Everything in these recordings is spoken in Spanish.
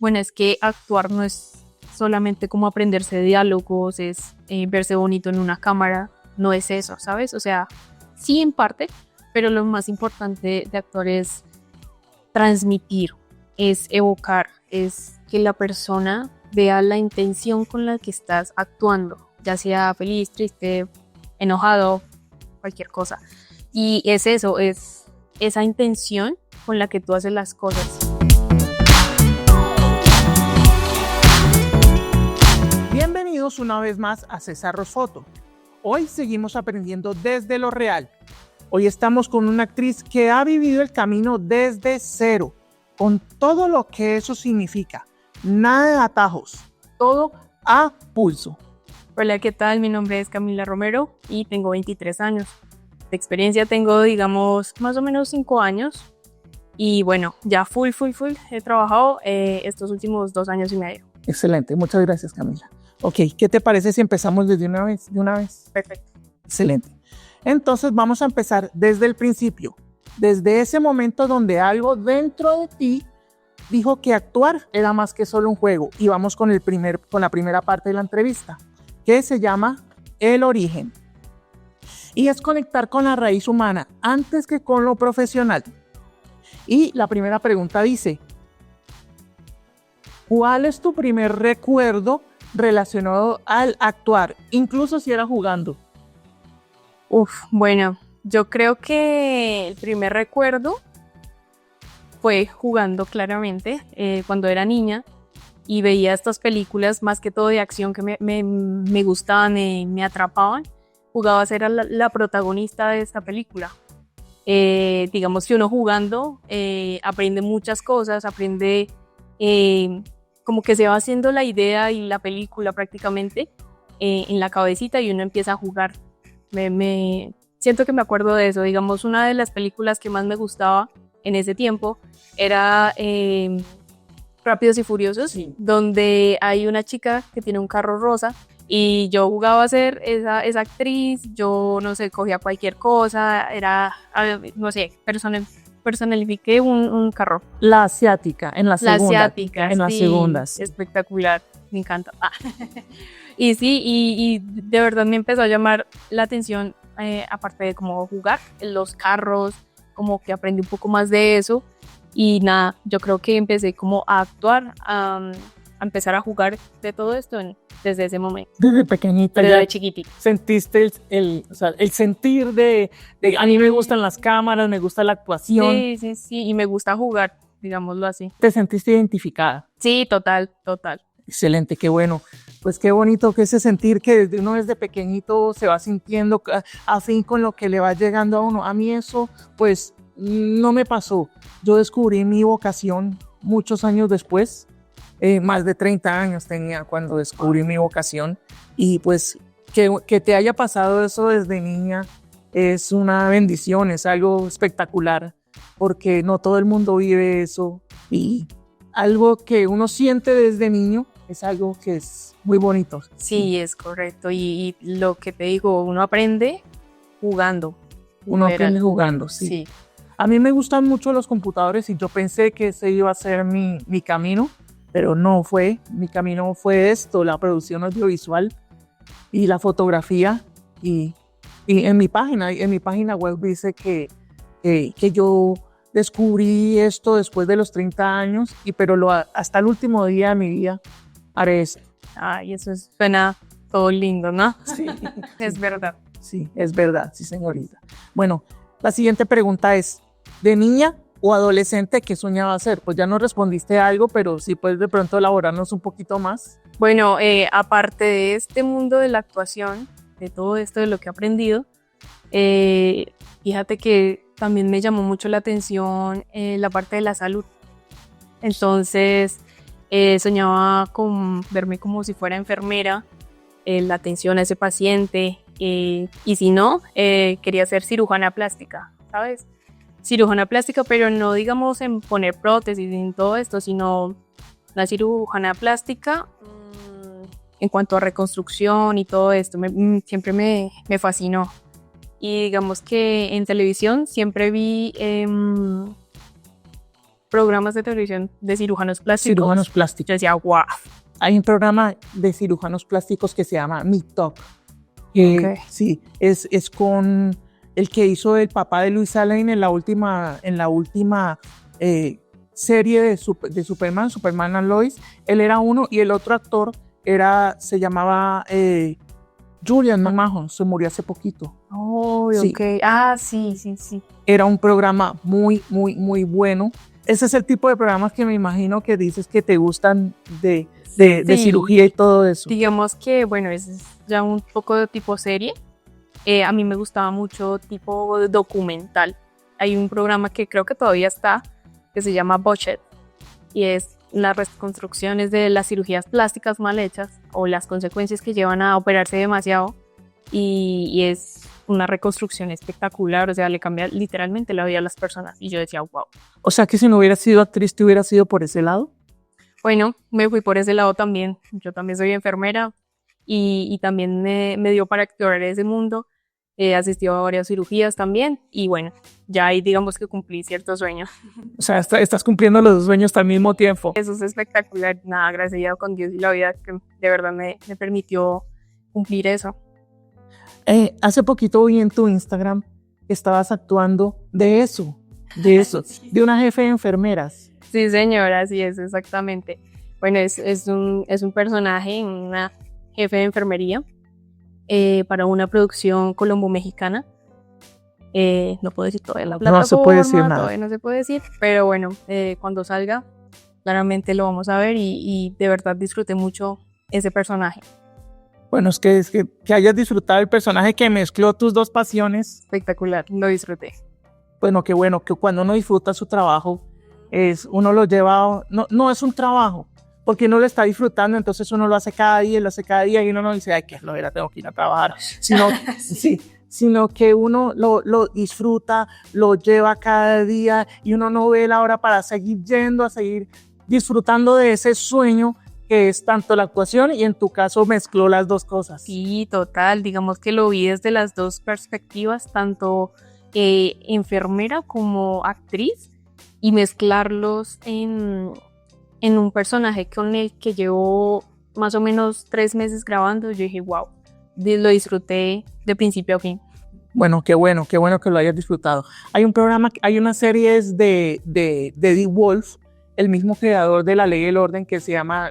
Bueno, es que actuar no es solamente como aprenderse diálogos, es verse bonito en una cámara, no es eso, ¿sabes? O sea, sí en parte, pero lo más importante de actuar es transmitir, es evocar, es que la persona vea la intención con la que estás actuando, ya sea feliz, triste, enojado, cualquier cosa. Y es eso, es esa intención con la que tú haces las cosas. Bienvenidos una vez más a César Foto. Hoy seguimos aprendiendo desde lo real. Hoy estamos con una actriz que ha vivido el camino desde cero, con todo lo que eso significa. Nada de atajos, todo a pulso. Hola, ¿qué tal? Mi nombre es Camila Romero y tengo 23 años. De experiencia tengo, digamos, más o menos 5 años. Y bueno, ya full he trabajado estos últimos 2 años y medio. Excelente, muchas gracias, Camila. Ok, ¿qué te parece si empezamos desde una vez? ¿De una vez? Perfecto. Excelente. Entonces vamos a empezar desde el principio, desde ese momento donde algo dentro de ti dijo que actuar era más que solo un juego. Y vamos con la primera parte de la entrevista, que se llama El origen. Y es conectar con la raíz humana antes que con lo profesional. Y la primera pregunta dice, ¿cuál es tu primer recuerdo relacionado al actuar, incluso si era jugando? Bueno, yo creo que el primer recuerdo fue jugando claramente cuando era niña y veía estas películas más que todo de acción que me gustaban, me atrapaban. Jugaba a ser la protagonista de esta película. Digamos que uno jugando aprende muchas cosas, aprende como que se va haciendo la idea y la película prácticamente en la cabecita y uno empieza a jugar. Siento que me acuerdo de eso. Digamos, una de las películas que más me gustaba en ese tiempo era Rápidos y Furiosos, sí, donde hay una chica que tiene un carro rosa y yo jugaba a ser esa actriz. Yo, no sé, cogía cualquier cosa, no sé, personifiqué un carro. La asiática, en la segunda. La asiática, en las sí, segundas. espectacular, me encanta. Y sí, y de verdad me empezó a llamar la atención, aparte de cómo jugar, los carros, como que aprendí un poco más de eso. Y nada, yo creo que empecé como a actuar, a empezar a jugar de todo esto desde ese momento. Desde pequeñita. Desde chiquitita. ¿Sentiste el sentir de a mí me gustan las cámaras, me gusta la actuación? Sí, y me gusta jugar, digámoslo así. ¿Te sentiste identificada? Sí, total. Excelente, qué bueno. Pues qué bonito que ese sentir que desde uno desde pequeñito se va sintiendo afín con lo que le va llegando a uno. A mí eso pues no me pasó. Yo descubrí mi vocación muchos años después. Más de 30 años tenía cuando descubrí mi vocación. Y pues que te haya pasado eso desde niña es una bendición, es algo espectacular, porque no todo el mundo vive eso. Y algo que uno siente desde niño es algo que es muy bonito. Sí, es correcto. Y lo que te digo, uno aprende jugando. Uno aprende jugando, sí. A mí me gustan mucho los computadores y yo pensé que ese iba a ser mi camino, pero no fue. Mi camino fue esto, la producción audiovisual y la fotografía. Y en mi página web dice que yo descubrí esto después de los 30 años, pero hasta el último día de mi vida haré eso. Ay, eso suena todo lindo, ¿no? Sí. Es verdad. Sí, es verdad, sí, señorita. Bueno, la siguiente pregunta es, ¿de niña o adolescente qué soñaba hacer? Pues ya nos respondiste algo, pero sí puedes de pronto elaborarnos un poquito más. Bueno, aparte de este mundo de la actuación, de todo esto de lo que he aprendido, fíjate que también me llamó mucho la atención la parte de la salud. Entonces soñaba con verme como si fuera enfermera, la atención a ese paciente, y si no, quería ser cirujana plástica, ¿sabes? Cirujana plástica, pero no digamos en poner prótesis y en todo esto, sino la cirujana plástica en cuanto a reconstrucción y todo esto. Siempre me fascinó. Y digamos que en televisión siempre vi programas de televisión de cirujanos plásticos. Cirujanos plásticos. Yo decía, wow. Hay un programa de cirujanos plásticos que se llama Meet Talk. Que, sí, es con el que hizo el papá de Luisa Lane en la última serie de Superman and Lois. Él era uno y el otro actor se llamaba Julian McMahon, se murió hace poquito. Oh, sí. Ok. Ah, sí. Era un programa muy, muy, muy bueno. Ese es el tipo de programas que me imagino que dices que te gustan de cirugía y todo eso. Digamos que, bueno, es ya un poco de tipo serie. A mí me gustaba mucho tipo documental. Hay un programa que creo que todavía está, que se llama Botched, y es las reconstrucciones de las cirugías plásticas mal hechas o las consecuencias que llevan a operarse demasiado, y es una reconstrucción espectacular, o sea, le cambia literalmente la vida a las personas, y yo decía, wow. O sea que si no hubieras sido actriz, ¿te hubieras ido por ese lado? Bueno, me fui por ese lado también. Yo también soy enfermera y también me dio para explorar ese mundo. He asistido a varias cirugías también y bueno, ya ahí digamos que cumplí ciertos sueños. O sea, estás cumpliendo los dos sueños al mismo tiempo. Eso es espectacular. Nada, agradecida con Dios y la vida que de verdad me permitió cumplir eso. Hace poquito vi en tu Instagram que estabas actuando de eso, de una jefe de enfermeras. Sí, señora, sí, es exactamente. Bueno, es un personaje, una jefe de enfermería para una producción colombo-mexicana. No puedo decir todavía la plataforma, no se puede decir nada. Todavía no se puede decir, pero bueno, cuando salga, claramente lo vamos a ver y de verdad disfruté mucho ese personaje. Bueno, es que hayas disfrutado el personaje que mezcló tus dos pasiones. Espectacular, lo disfruté. Bueno, que cuando uno disfruta su trabajo, uno lo lleva, no es un trabajo, porque uno lo está disfrutando, entonces uno lo hace cada día y uno no dice, ay, qué flojera, tengo que ir a trabajar, sino que uno lo disfruta, lo lleva cada día y uno no ve la hora para seguir yendo, a seguir disfrutando de ese sueño que es tanto la actuación y en tu caso mezcló las dos cosas. Sí, total, digamos que lo vi desde las dos perspectivas, tanto enfermera como actriz, y mezclarlos en un personaje con el que llevo más o menos 3 meses grabando. Yo dije, wow, lo disfruté de principio a fin. Bueno que lo hayas disfrutado. Hay una serie de Eddie Wolf, el mismo creador de La Ley y el Orden, que se llama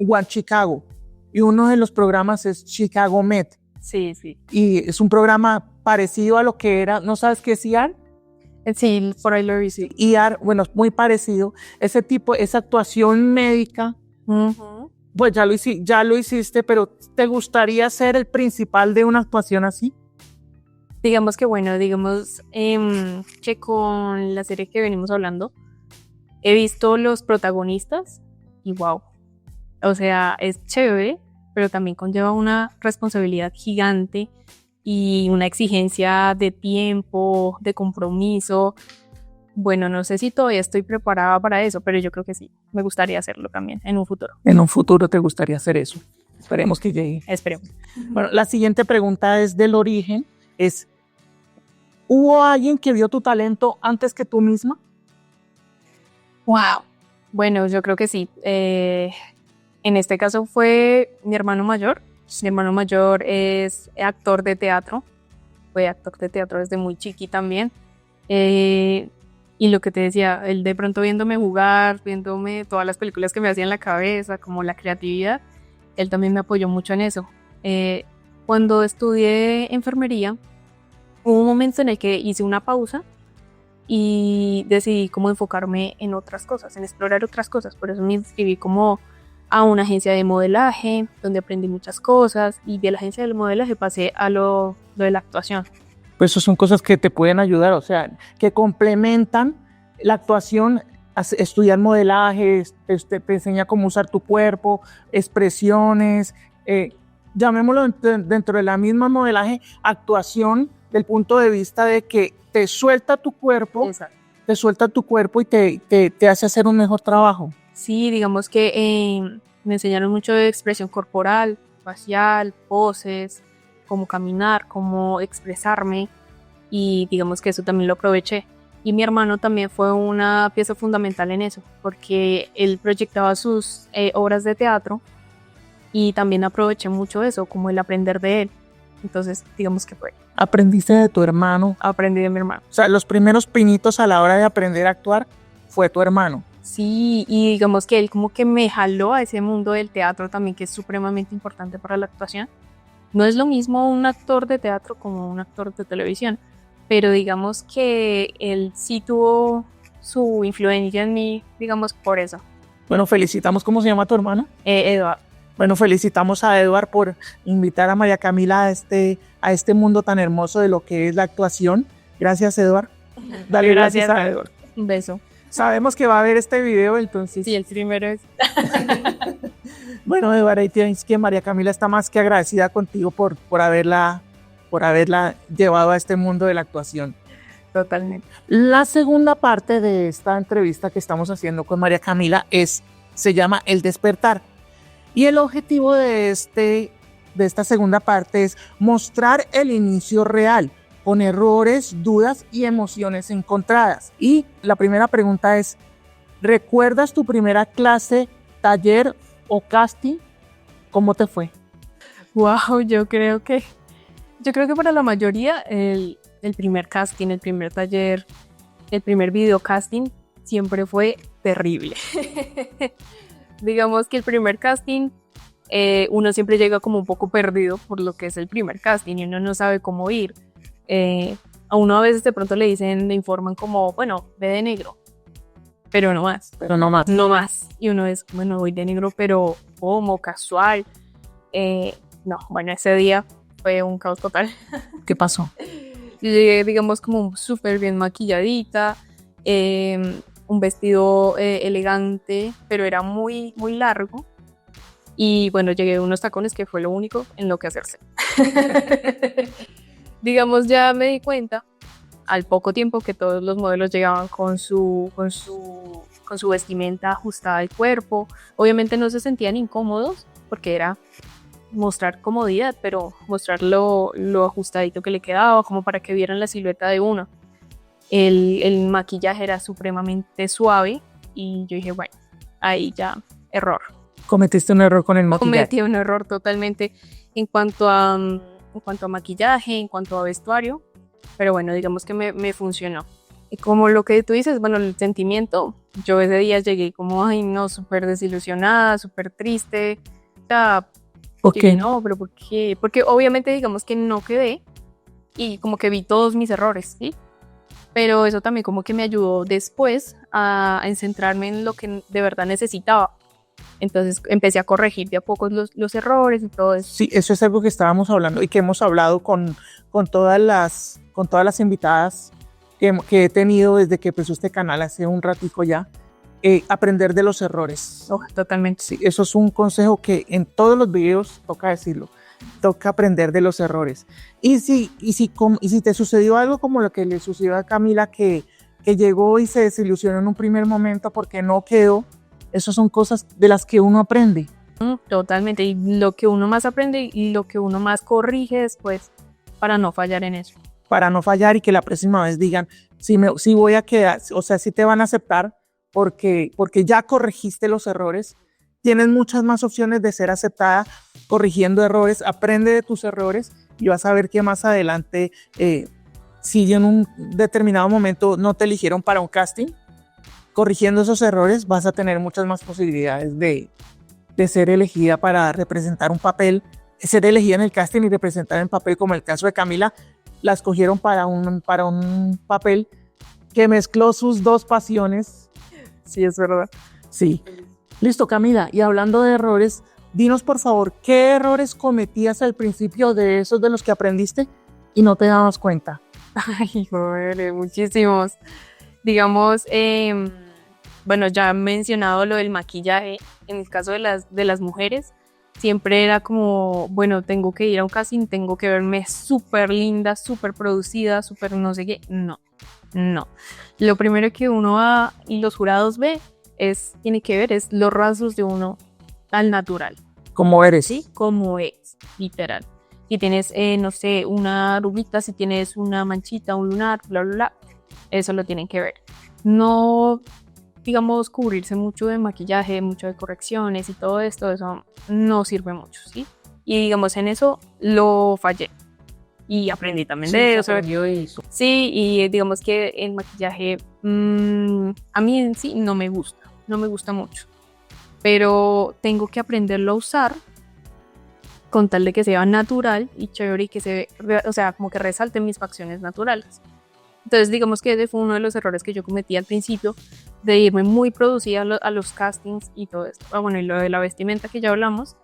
One Chicago, y uno de los programas es Chicago Med. Sí. Y es un programa parecido a lo que era, ¿no sabes qué es ER? Sí, por ahí lo he visto. ER, bueno, es muy parecido. Esa actuación médica, pues ya lo hiciste, pero ¿te gustaría ser el principal de una actuación así? Digamos que que con la serie que venimos hablando, he visto los protagonistas y wow, o sea, es chévere, pero también conlleva una responsabilidad gigante y una exigencia de tiempo, de compromiso. Bueno, no sé si todavía estoy preparada para eso, pero yo creo que sí, me gustaría hacerlo también en un futuro. En un futuro te gustaría hacer eso. Esperemos que llegue. Esperemos. Bueno, la siguiente pregunta es del origen, ¿hubo alguien que vio tu talento antes que tú misma? Wow. Bueno, yo creo que sí. En este caso fue mi hermano mayor. Mi hermano mayor es actor de teatro. Fue actor de teatro desde muy chiqui también. Y lo que te decía, él de pronto viéndome jugar, viéndome todas las películas que me hacía en la cabeza, como la creatividad, él también me apoyó mucho en eso. Cuando estudié enfermería, hubo un momento en el que hice una pausa y decidí cómo enfocarme en otras cosas, en explorar otras cosas. Por eso me inscribí como a una agencia de modelaje, donde aprendí muchas cosas, y de la agencia de modelaje pasé a lo de la actuación. Pues eso son cosas que te pueden ayudar, o sea, que complementan la actuación. Estudiar modelaje, te enseña cómo usar tu cuerpo, expresiones, llamémoslo dentro de la misma modelaje, actuación del punto de vista de que te suelta tu cuerpo. Exacto. Te suelta tu cuerpo y te hace hacer un mejor trabajo. Sí, digamos que me enseñaron mucho de expresión corporal, facial, poses, cómo caminar, cómo expresarme, y digamos que eso también lo aproveché. Y mi hermano también fue una pieza fundamental en eso, porque él proyectaba sus obras de teatro y también aproveché mucho eso, como el aprender de él. Entonces, digamos que fue. Aprendiste de tu hermano. Aprendí de mi hermano. O sea, los primeros pinitos a la hora de aprender a actuar fue tu hermano. Sí, y digamos que él como que me jaló a ese mundo del teatro también, que es supremamente importante para la actuación. No es lo mismo un actor de teatro como un actor de televisión, pero digamos que él sí tuvo su influencia en mí, digamos, por eso. Bueno, felicitamos. ¿Cómo se llama tu hermano? Eduardo. Bueno, felicitamos a Eduard por invitar a María Camila a este mundo tan hermoso de lo que es la actuación. Gracias, Eduard. Dale gracias a Eduard. Un beso. Sabemos que va a ver este video, entonces. Sí, el primero es. Bueno, Eduard, ahí tienes que María Camila está más que agradecida contigo por haberla llevado a este mundo de la actuación. Totalmente. La segunda parte de esta entrevista que estamos haciendo con María Camila se llama El Despertar. Y el objetivo de esta segunda parte es mostrar el inicio real, con errores, dudas y emociones encontradas. Y la primera pregunta es, ¿recuerdas tu primera clase, taller o casting? ¿Cómo te fue? Wow, yo creo que para la mayoría el primer casting, el primer taller, el primer video casting siempre fue terrible. Digamos que el primer casting, uno siempre llega como un poco perdido por lo que es el primer casting y uno no sabe cómo ir. A uno a veces de pronto le informan como, bueno, ve de negro, pero no más. Pero no más. No más. Y uno es, bueno, voy de negro, pero ¿cómo? Casual. No, bueno, ese día fue un caos total. ¿Qué pasó? Yo llegué, digamos, como súper bien maquilladita, un vestido elegante, pero era muy, muy largo. Y bueno, llegué a unos tacones que fue lo único en lo que hacerse. Digamos, ya me di cuenta al poco tiempo que todos los modelos llegaban con su vestimenta ajustada al cuerpo. Obviamente no se sentían incómodos porque era mostrar comodidad, pero mostrar lo ajustadito que le quedaba, como para que vieran la silueta de uno. El maquillaje era supremamente suave y yo dije, bueno, ahí ya, error. ¿Cometiste un error con el maquillaje? Cometí un error totalmente en cuanto a maquillaje, en cuanto a vestuario, pero bueno, digamos que me funcionó. Y como lo que tú dices, bueno, el sentimiento, yo ese día llegué como, ay no, súper desilusionada, súper triste, o sea, ¿por qué? No, pero ¿por qué? Porque obviamente digamos que no quedé y como que vi todos mis errores, ¿sí? Pero eso también como que me ayudó después a centrarme en lo que de verdad necesitaba. Entonces empecé a corregir de a poco los errores y todo eso. Sí, eso es algo que estábamos hablando y que hemos hablado con todas las invitadas que he tenido desde que empezó este canal hace un ratico ya. Aprender de los errores. Oh, totalmente. Sí, eso es un consejo que en todos los videos toca decirlo. Toca aprender de los errores. Y si te sucedió algo como lo que le sucedió a Camila, que llegó y se desilusionó en un primer momento porque no quedó, esas son cosas de las que uno aprende. Totalmente. Y lo que uno más aprende y lo que uno más corrige después para no fallar en eso. Para no fallar y que la próxima vez digan, si voy a quedar, o sea, si te van a aceptar porque ya corregiste los errores. Tienes muchas más opciones de ser aceptada corrigiendo errores. Aprende de tus errores y vas a ver que más adelante, si en un determinado momento no te eligieron para un casting, corrigiendo esos errores vas a tener muchas más posibilidades de ser elegida para representar un papel, ser elegida en el casting y representar el papel, como el caso de Camila. La escogieron para un papel que mezcló sus dos pasiones. Sí, es verdad. Sí. Listo, Camila. Y hablando de errores, dinos por favor, ¿qué errores cometías al principio de esos de los que aprendiste y no te dabas cuenta? Ay, joder, muchísimos. Digamos, bueno, ya he mencionado lo del maquillaje. En el caso de las mujeres, siempre era como, bueno, tengo que ir a un casting, tengo que verme súper linda, súper producida, súper no sé qué. No. Lo primero que uno va y los jurados tiene que ver es los rasgos de uno al natural. ¿Cómo eres? Sí, como es, literal. Si tienes, no sé, una rubita, si tienes una manchita, un lunar, bla, bla, bla, eso lo tienen que ver. No, digamos, cubrirse mucho de maquillaje, mucho de correcciones y todo esto, eso no sirve mucho, ¿sí? Y digamos, en eso lo fallé. Y aprendí también de eso. Sí, y digamos que el maquillaje a mí en sí no me gusta mucho. Pero tengo que aprenderlo a usar con tal de que sea natural y chévere y que o sea, como que resalte mis facciones naturales. Entonces, digamos que ese fue uno de los errores que yo cometí al principio, de irme muy producida a los castings y todo esto. Bueno, y lo de la vestimenta que ya hablamos,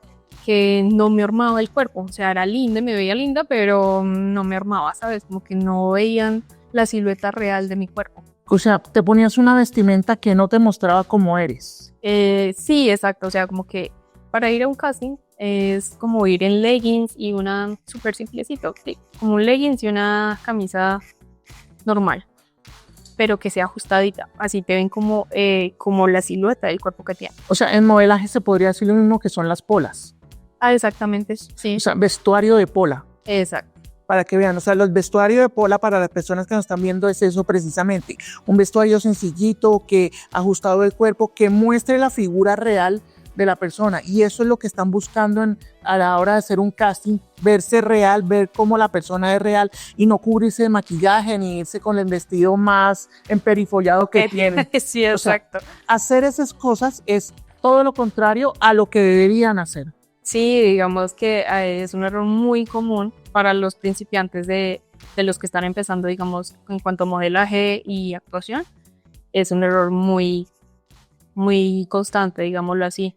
que no me armaba el cuerpo. O sea, era linda, me veía linda, pero no me armaba, ¿sabes? Como que no veían la silueta real de mi cuerpo. O sea, te ponías una vestimenta que no te mostraba cómo eres. Sí, exacto. O sea, como que para ir a un casting es como ir en leggings y una súper simplecito, sí, como un leggings y una camisa normal, pero que sea ajustadita. Así te ven como la silueta del cuerpo que tiene. O sea, en modelaje se podría decir lo mismo que son las polas. Ah, exactamente, sí. O sea, vestuario de pola. Exacto. Para que vean, o sea, los vestuarios de pola para las personas que nos están viendo es eso precisamente. Un vestuario sencillito, que ajustado del cuerpo, que muestre la figura real de la persona. Y eso es lo que están buscando a la hora de hacer un casting, verse real, ver cómo la persona es real y no cubrirse de maquillaje ni irse con el vestido más emperifollado que tienen. Sí, exacto. O sea, hacer esas cosas es todo lo contrario a lo que deberían hacer. Sí, digamos que es un error muy común para los principiantes de los que están empezando, digamos, en cuanto a modelaje y actuación. Es un error muy, muy constante, digámoslo así.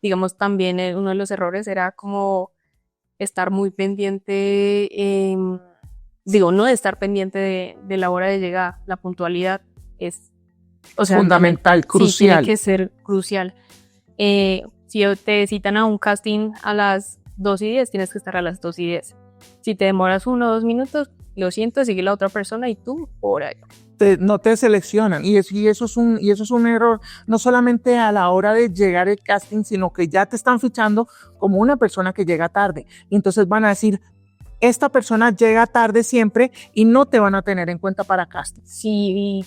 Digamos, también uno de los errores era como estar muy pendiente, no de estar pendiente de la hora de llegada. La puntualidad es, o sea, fundamental, crucial. Sí, tiene que ser crucial. Si te citan a un casting a las 2:10, tienes que estar a las 2:10. Si te demoras 1 o 2 minutos, lo siento, sigue la otra persona y tú por ahí. No te seleccionan y eso es un error, no solamente a la hora de llegar al casting, sino que ya te están fichando como una persona que llega tarde. Y entonces van a decir, esta persona llega tarde siempre y no te van a tener en cuenta para casting. Sí,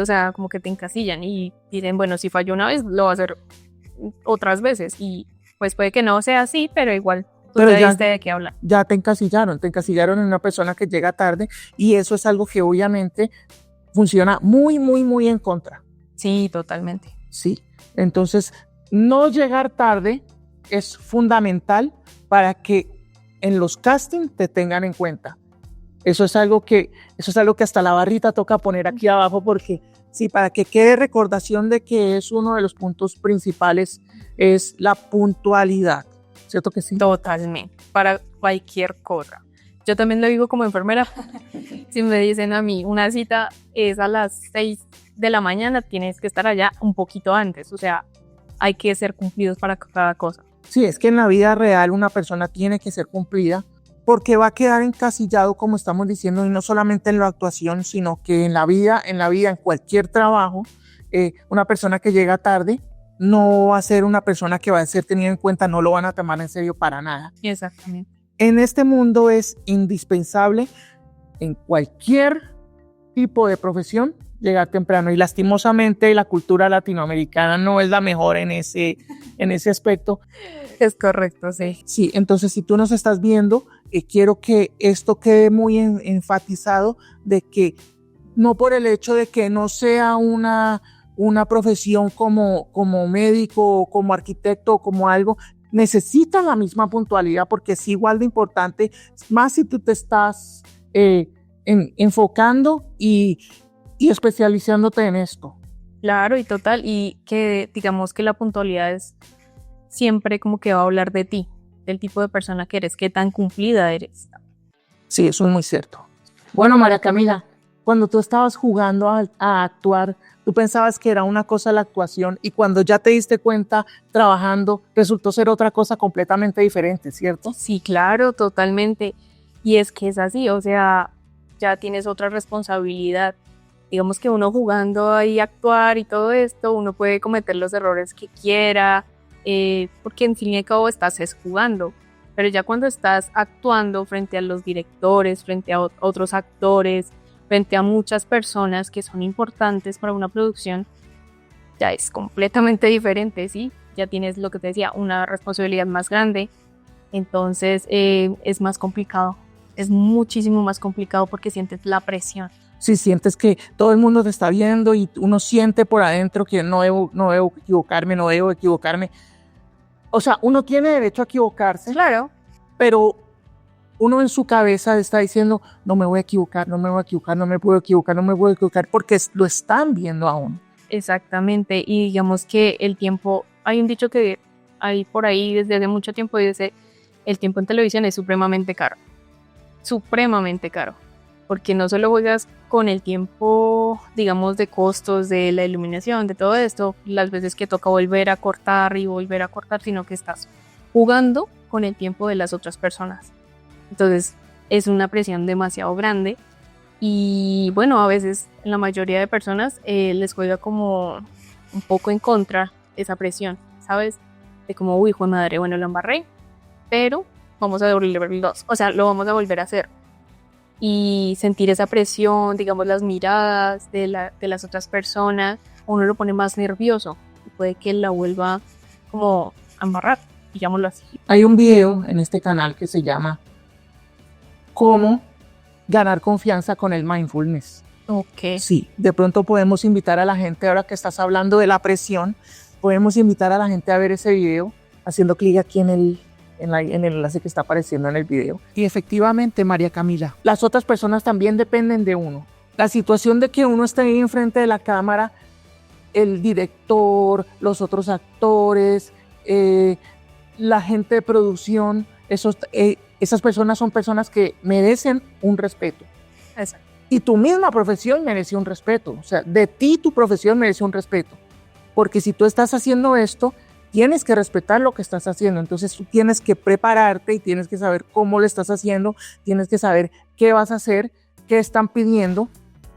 o sea, como que te encasillan y dicen, bueno, si falló una vez, lo va a hacer otras veces y pues puede que no sea así, pero igual tú te diste de qué hablar. Ya te encasillaron en una persona que llega tarde y eso es algo que obviamente funciona muy, muy, muy en contra. Sí, totalmente. Sí, entonces no llegar tarde es fundamental para que en los castings te tengan en cuenta. Eso es algo que hasta la barrita toca poner aquí abajo porque sí, para que quede recordación de que es uno de los puntos principales es la puntualidad, ¿cierto que sí? Totalmente, para cualquier cosa. Yo también lo digo como enfermera. Si me dicen a mí, una cita es a las 6 de la mañana, tienes que estar allá un poquito antes. O sea, hay que ser cumplidos para cada cosa. Sí, es que en la vida real una persona tiene que ser cumplida porque va a quedar encasillado, como estamos diciendo, y no solamente en la actuación, sino que en la vida, en cualquier trabajo, una persona que llega tarde no va a ser una persona que va a ser tenida en cuenta, no lo van a tomar en serio para nada. Exactamente. En este mundo es indispensable, en cualquier tipo de profesión, llegar temprano. Y lastimosamente la cultura latinoamericana no es la mejor en ese aspecto. Es correcto, sí. Sí, entonces si tú nos estás viendo, quiero que esto quede muy enfatizado de que no por el hecho de que no sea una profesión como médico, como arquitecto, como algo, necesita la misma puntualidad porque es igual de importante, más si tú te estás enfocando y especializándote en esto. Claro, y total, y que digamos que la puntualidad es siempre como que va a hablar de ti, del tipo de persona que eres, qué tan cumplida eres. Sí, eso es muy cierto. Bueno, María Camila, cuando tú estabas jugando a actuar, tú pensabas que era una cosa la actuación y cuando ya te diste cuenta trabajando, resultó ser otra cosa completamente diferente, ¿cierto? Sí, claro, totalmente. Y es que es así, o sea, ya tienes otra responsabilidad. Digamos que uno jugando ahí a actuar y todo esto, uno puede cometer los errores que quiera, porque en fin y al cabo estás jugando. Pero ya cuando estás actuando frente a los directores, frente a otros actores, frente a muchas personas que son importantes para una producción, ya es completamente diferente, ¿sí? Ya tienes lo que te decía, una responsabilidad más grande, entonces es más complicado, es muchísimo más complicado porque sientes la presión. Si sientes que todo el mundo te está viendo y uno siente por adentro que no debo equivocarme. O sea, uno tiene derecho a equivocarse, Claro. pero uno en su cabeza está diciendo, no me voy a equivocar, no me voy a equivocar, no me puedo equivocar, no me puedo equivocar, porque lo están viendo a uno. Exactamente, y digamos que el tiempo, hay un dicho que hay por ahí desde hace mucho tiempo y dice, el tiempo en televisión es supremamente caro, porque no solo juegas con el tiempo, digamos, de costos, de la iluminación, de todo esto, las veces que toca volver a cortar y volver a cortar, sino que estás jugando con el tiempo de las otras personas. Entonces es una presión demasiado grande y bueno, a veces la mayoría de personas les juega como un poco en contra esa presión, ¿sabes? De como, uy, hijo de madre, bueno, lo embarré, pero vamos a devolverlo, o sea, lo vamos a volver a hacer. Y sentir esa presión, digamos, las miradas de las otras personas, uno lo pone más nervioso y puede que la vuelva como a embarrar, digámoslo así. Hay un video en este canal que se llama ¿Cómo ganar confianza con el mindfulness? Ok. Sí, de pronto podemos invitar a la gente, ahora que estás hablando de la presión, podemos invitar a la gente a ver ese video haciendo clic aquí en el enlace que está apareciendo en el video. Y efectivamente, María Camila, las otras personas también dependen de uno. La situación de que uno esté ahí enfrente de la cámara, el director, los otros actores, la gente de producción, esas personas son personas que merecen un respeto. Exacto. Y tu misma profesión merece un respeto. O sea, de ti tu profesión merece un respeto. Porque si tú estás haciendo esto, tienes que respetar lo que estás haciendo. Entonces tú tienes que prepararte y tienes que saber cómo lo estás haciendo, tienes que saber qué vas a hacer, qué están pidiendo,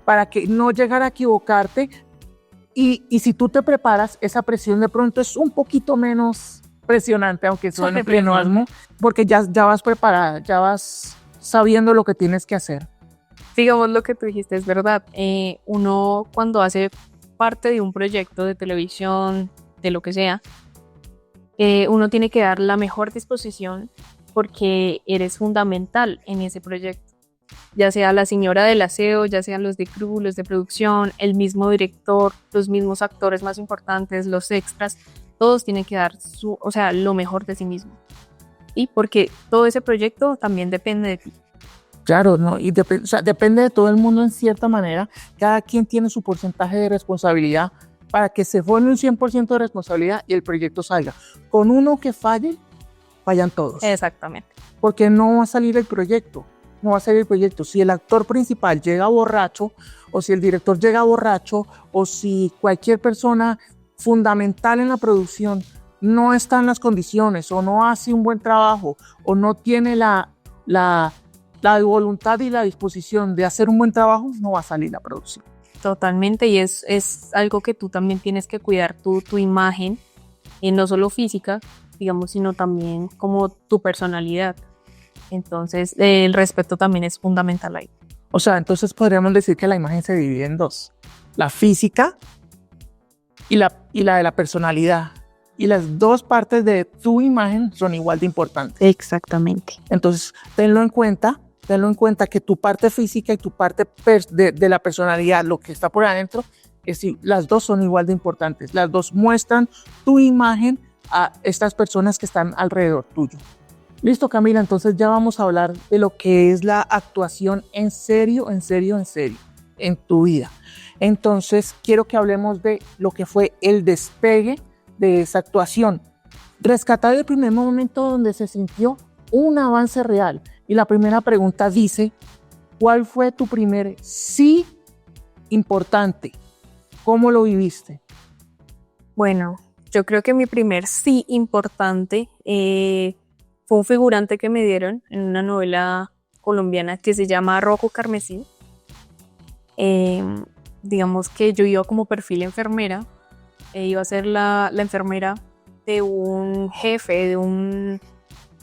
para que no llegar a equivocarte. Y si tú te preparas, esa presión de pronto es un poquito menos presionante, aunque suene pleonasmo, porque ya vas preparada, ya vas sabiendo lo que tienes que hacer. Digamos, lo que tú dijiste es verdad. Uno cuando hace parte de un proyecto de televisión, de lo que sea, uno tiene que dar la mejor disposición porque eres fundamental en ese proyecto. Ya sea la señora del aseo, ya sean los de crew, los de producción, el mismo director, los mismos actores más importantes, los extras, todos tienen que dar lo mejor de sí mismo. Y porque todo ese proyecto también depende de ti. Claro, ¿no? Y depende de todo el mundo en cierta manera. Cada quien tiene su porcentaje de responsabilidad para que se forme un 100% de responsabilidad y el proyecto salga. Con uno que falle, fallan todos. Exactamente. Porque no va a salir el proyecto. No va a salir el proyecto. Si el actor principal llega borracho, o si el director llega borracho, o si cualquier persona fundamental en la producción no está en las condiciones, o no hace un buen trabajo, o no tiene la voluntad y la disposición de hacer un buen trabajo, no va a salir la producción. Totalmente, y es algo que tú también tienes que cuidar tu imagen, no solo física, digamos, sino también como tu personalidad. Entonces, el respeto también es fundamental ahí. O sea, entonces podríamos decir que la imagen se divide en dos: la física y la de la personalidad. Y las dos partes de tu imagen son igual de importantes. Exactamente. Entonces, tenlo en cuenta que tu parte física y tu parte de la personalidad, lo que está por adentro, las dos son igual de importantes. Las dos muestran tu imagen a estas personas que están alrededor tuyo. Listo, Camila, entonces ya vamos a hablar de lo que es la actuación en serio, en tu vida. Entonces, quiero que hablemos de lo que fue el despegue de esa actuación. Rescatar el primer momento donde se sintió un avance real. Y la primera pregunta dice, ¿cuál fue tu primer sí importante? ¿Cómo lo viviste? Bueno, yo creo que mi primer sí importante fue un figurante que me dieron en una novela colombiana que se llama Rojo Carmesí. Digamos que yo iba como perfil enfermera, iba a ser la enfermera de un jefe, de un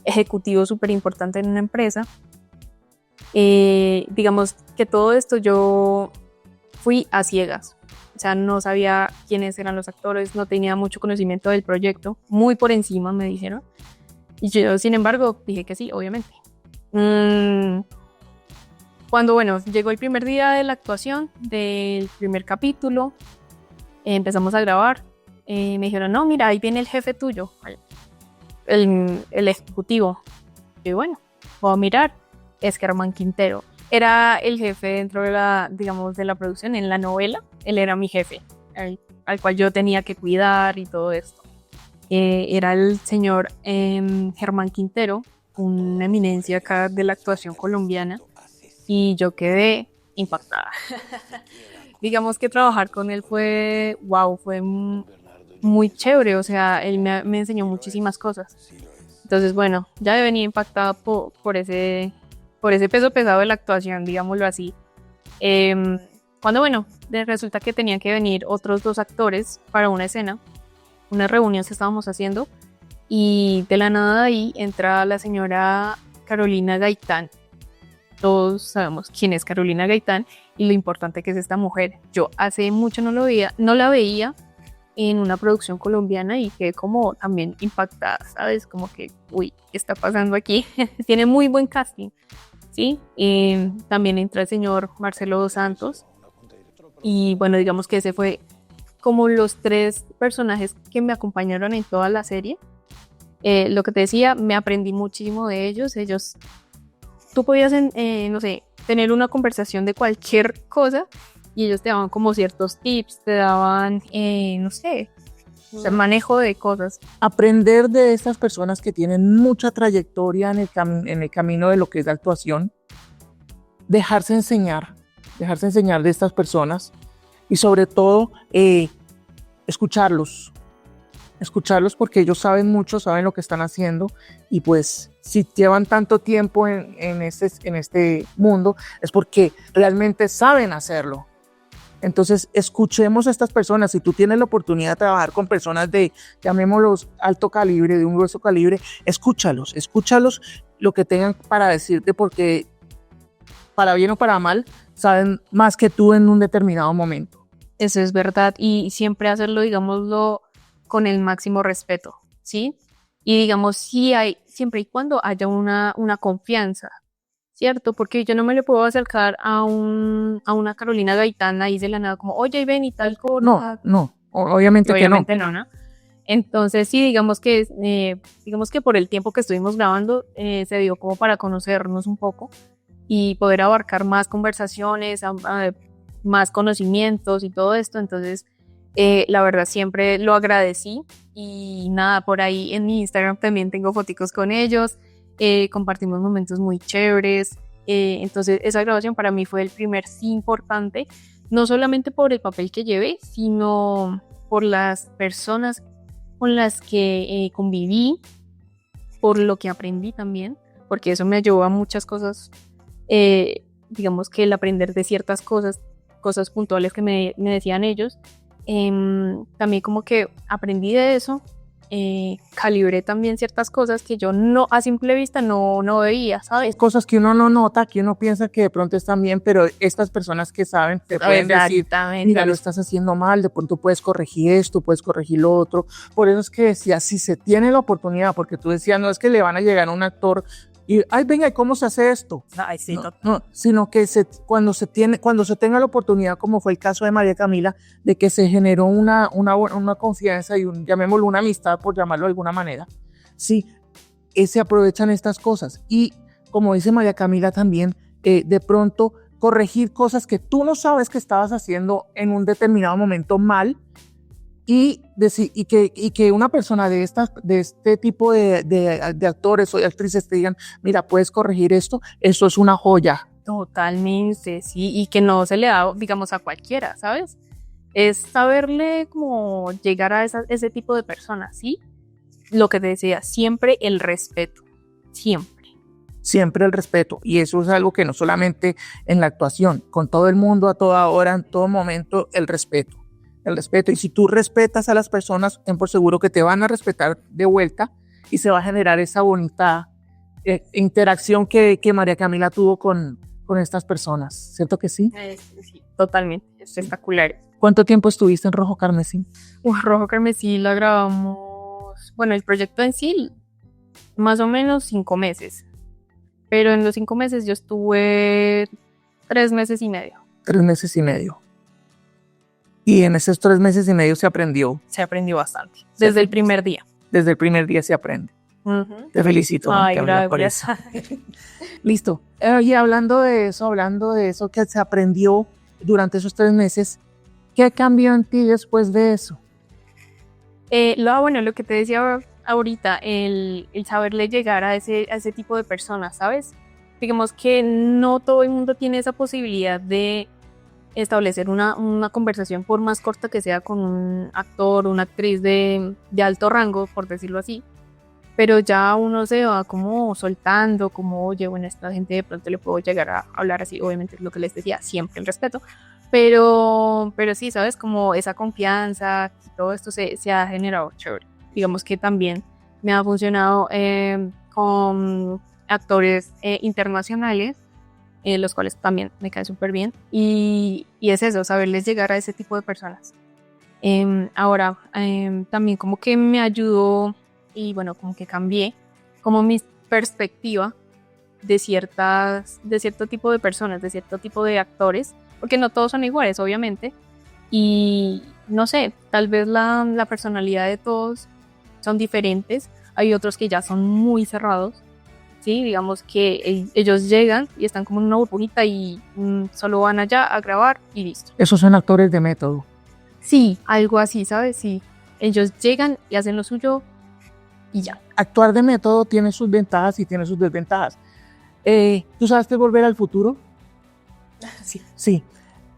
ejecutivo súper importante en una empresa. Digamos que todo esto yo fui a ciegas. O sea, no sabía quiénes eran los actores, no tenía mucho conocimiento del proyecto, muy por encima me dijeron. Y yo, sin embargo, dije que sí, obviamente. Cuando, bueno, llegó el primer día de la actuación del primer capítulo, empezamos a grabar. Me dijeron, no, mira, ahí viene el jefe tuyo, el ejecutivo. Y bueno, voy a mirar, es Germán Quintero. Era el jefe dentro de la, digamos, de la producción, en la novela. Él era mi jefe, al cual yo tenía que cuidar y todo esto. Era el señor Germán Quintero, una eminencia acá de la actuación colombiana, y yo quedé impactada. Digamos que trabajar con él fue, wow, fue muy chévere, o sea, él me enseñó muchísimas cosas. Entonces, bueno, ya venía impactada por ese peso pesado de la actuación, digámoslo así. Cuando, bueno, resulta que tenían que venir otros 2 actores para una escena, una reunión que estábamos haciendo, y de la nada de ahí entra la señora Carolina Gaitán. Todos sabemos quién es Carolina Gaitán y lo importante que es esta mujer. Yo hace mucho no la veía en una producción colombiana y quedé como también impactada, ¿sabes? Como que, uy, ¿qué está pasando aquí? Tiene muy buen casting, ¿sí? También entra el señor Marcelo Dos Santos. Y bueno, digamos que ese fue como los 3 personajes que me acompañaron en toda la serie. Lo que te decía, me aprendí muchísimo de ellos. Tú podías, no sé, tener una conversación de cualquier cosa y ellos te daban como ciertos tips, te daban, no sé, el manejo de cosas. Aprender de estas personas que tienen mucha trayectoria en el camino de lo que es la actuación, dejarse enseñar de estas personas y sobre todo escucharlos porque ellos saben mucho, saben lo que están haciendo y pues si llevan tanto tiempo en este mundo es porque realmente saben hacerlo. Entonces, escuchemos a estas personas. Si tú tienes la oportunidad de trabajar con personas de, llamémoslos, alto calibre, de un grueso calibre, escúchalos lo que tengan para decirte, porque para bien o para mal, saben más que tú en un determinado momento. Eso es verdad, y siempre hacerlo, digámoslo, con el máximo respeto, ¿sí? Y digamos, siempre y cuando haya una confianza, ¿cierto? Porque yo no me le puedo acercar a una Carolina Gaitán ahí de la nada, como, oye, ven y tal cosa. No, obviamente que no. Obviamente no. Entonces, sí, digamos que por el tiempo que estuvimos grabando, se dio como para conocernos un poco y poder abarcar más conversaciones, más conocimientos y todo esto. Entonces, la verdad, siempre lo agradecí. Y nada, por ahí en mi Instagram también tengo foticos con ellos. Compartimos momentos muy chéveres. Entonces esa grabación para mí fue el primer sí importante, no solamente por el papel que llevé, sino por las personas con las que conviví, por lo que aprendí también, porque eso me ayudó a muchas cosas. Digamos que el aprender de ciertas cosas puntuales que me decían ellos, también como que aprendí de eso. Calibré también ciertas cosas que yo no a simple vista no veía, ¿sabes? Cosas que uno no nota, que uno piensa que de pronto están bien, pero estas personas que saben te pueden decir, mira, lo estás haciendo mal, de pronto puedes corregir esto, puedes corregir lo otro. Por eso es que decía, si se tiene la oportunidad, porque tú decías, no es que le van a llegar a un actor y, ay, venga, ¿y cómo se hace esto? Ay, sí, no, sino que cuando se tenga la oportunidad, como fue el caso de María Camila, de que se generó una confianza y llamémoslo una amistad, por llamarlo de alguna manera, sí, se aprovechan estas cosas. Y como dice María Camila también, de pronto corregir cosas que tú no sabes que estabas haciendo en un determinado momento mal, y que una persona de este tipo de actores o de actrices te digan, mira, puedes corregir esto, eso es una joya. Totalmente, sí, y que no se le da, digamos, a cualquiera, ¿sabes? Es saberle como llegar a ese tipo de personas, ¿sí? Lo que te decía, siempre el respeto, siempre el respeto, y eso es algo que no solamente en la actuación, con todo el mundo, a toda hora, en todo momento, el respeto, y si tú respetas a las personas, ten por seguro que te van a respetar de vuelta y se va a generar esa bonita interacción que María Camila tuvo con estas personas, ¿cierto que sí? Sí, totalmente, espectacular. ¿Cuánto tiempo estuviste en Rojo Carmesí? Rojo Carmesí la grabamos, bueno, el proyecto en sí, más o menos 5 meses, pero en los 5 meses yo estuve 3 meses y medio. 3 meses y medio. Y en esos 3 meses y medio se aprendió. Se aprendió bastante, desde el primer día. Desde el primer día se aprende. Te felicito. Ay, Camila, por eso. Listo. Y hablando de eso que se aprendió durante esos 3 meses, ¿qué cambió en ti después de eso? Lo que te decía ahorita, el saberle llegar a ese tipo de personas, ¿sabes? Digamos que no todo el mundo tiene esa posibilidad de establecer una conversación, por más corta que sea, con un actor, una actriz de alto rango, por decirlo así. Pero ya uno se va como soltando, como, oye, bueno, esta gente de pronto le puedo llegar a hablar así, obviamente es lo que les decía, siempre el respeto, pero sí, ¿sabes? Como esa confianza, todo esto se ha generado chévere. Digamos que también me ha funcionado con actores internacionales, los cuales también me caen súper bien, y es eso, saberles llegar a ese tipo de personas. Ahora, también como que me ayudó, y bueno, como que cambié como mi perspectiva de cierto tipo de personas, de cierto tipo de actores, porque no todos son iguales, obviamente, y no sé, tal vez la personalidad de todos son diferentes. Hay otros que ya son muy cerrados, ¿sí? Digamos que ellos llegan y están como en una burbujita y solo van allá a grabar y listo. Esos son actores de método. Sí, algo así, ¿sabes? Sí, ellos llegan y hacen lo suyo y ya. Actuar de método tiene sus ventajas y tiene sus desventajas. ¿Tú sabes qué es Volver al Futuro? Sí. Sí.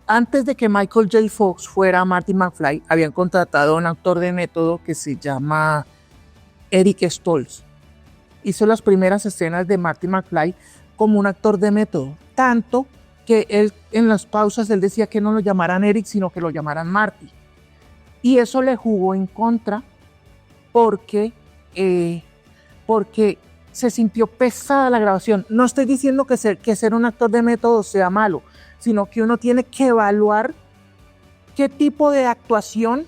Antes de que Michael J. Fox fuera Marty McFly, habían contratado a un actor de método que se llama Eric Stoltz. Hizo las primeras escenas de Marty McFly como un actor de método, tanto que él en las pausas él decía que no lo llamaran Eric, sino que lo llamaran Marty. Y eso le jugó en contra porque se sintió pesada la grabación. No estoy diciendo que ser un actor de método sea malo, sino que uno tiene que evaluar qué tipo de actuación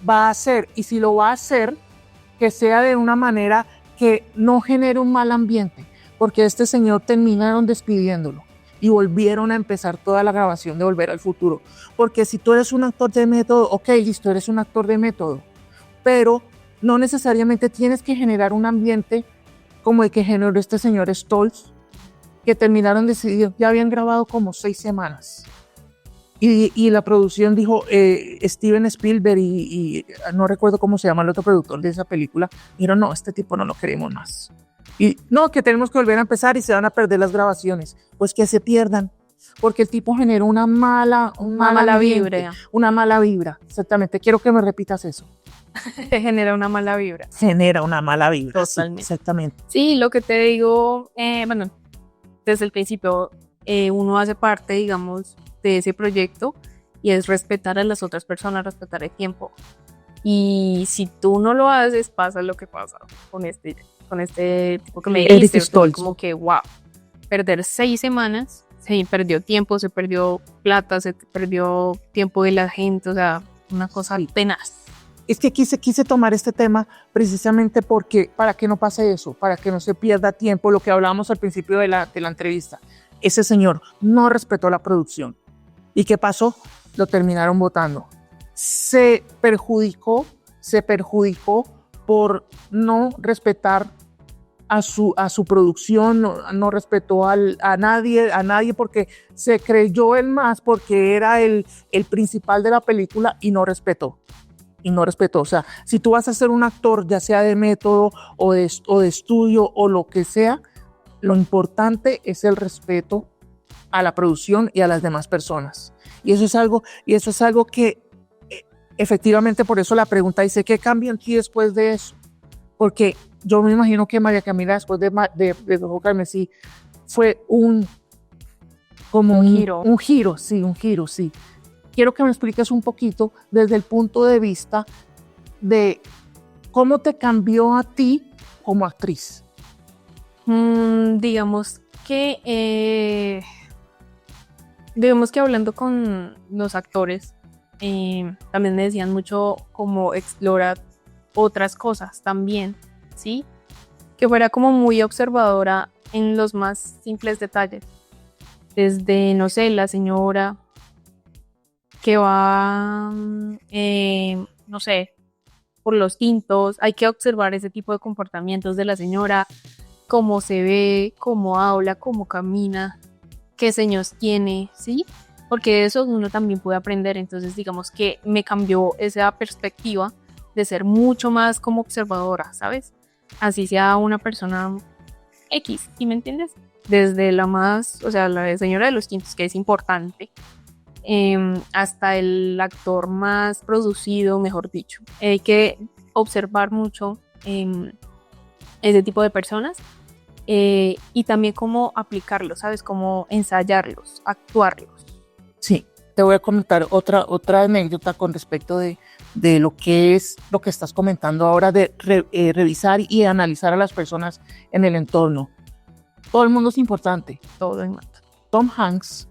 va a hacer, y si lo va a hacer, que sea de una manera que no genere un mal ambiente, porque este señor terminaron despidiéndolo y volvieron a empezar toda la grabación de Volver al Futuro. Porque si tú eres un actor de método, ok, listo, eres un actor de método, pero no necesariamente tienes que generar un ambiente como el que generó este señor Stoltz, que terminaron decidiendo, ya habían grabado como 6 semanas. Y la producción dijo, Steven Spielberg y no recuerdo cómo se llama el otro productor de esa película, dijeron, no, este tipo no lo queremos más. Y no, que tenemos que volver a empezar y se van a perder las grabaciones. Pues que se pierdan, porque el tipo generó una mala vibra. Una mala vibra, exactamente. Quiero que me repitas eso. Genera una mala vibra. Genera una mala vibra. Totalmente. Sí, exactamente. Sí, lo que te digo, bueno, desde el principio uno hace parte, digamos, de ese proyecto, y es respetar a las otras personas, respetar el tiempo. Y si tú no lo haces, pasa lo que pasa con este tipo que me dijiste, como que wow, perder 6 semanas, se perdió tiempo, se perdió plata, se perdió tiempo de la gente, o sea, una cosa tenaz. Es que quise tomar este tema precisamente porque, para que no pase eso, para que no se pierda tiempo, lo que hablábamos al principio de la entrevista. Ese señor no respetó la producción. ¿Y qué pasó? Lo terminaron botando. Se perjudicó por no respetar a su producción, no respetó a nadie porque se creyó el más, porque era el principal de la película, y no respetó. O sea, si tú vas a ser un actor, ya sea de método o de estudio o lo que sea, lo importante es el respeto a la producción y a las demás personas. Y eso es algo que efectivamente, por eso la pregunta dice, ¿qué cambia en ti después de eso? Porque yo me imagino que María Camila, después de Rojo Carmesí, fue un giro, sí. Quiero que me expliques un poquito desde el punto de vista de cómo te cambió a ti como actriz. Digamos que hablando con los actores, también me decían mucho como explorar otras cosas también, ¿sí? Que fuera como muy observadora en los más simples detalles. Desde, no sé, la señora que va, no sé, por los tintos, hay que observar ese tipo de comportamientos de la señora, cómo se ve, cómo habla, cómo camina, qué señas tiene, ¿sí? Porque de eso uno también puede aprender. Entonces, digamos que me cambió esa perspectiva de ser mucho más como observadora, ¿sabes? Así sea una persona X, ¿sí me entiendes? Desde la más, o sea, la señora de los tintos, que es importante, hasta el actor más producido, mejor dicho. Hay que observar mucho ese tipo de personas y también cómo aplicarlos, ¿sabes? Cómo ensayarlos, actuarlos. Sí, te voy a comentar otra anécdota con respecto de lo que es lo que estás comentando ahora de revisar y analizar a las personas en el entorno. Todo el mundo es importante. Todo en mata. Tom Hanks,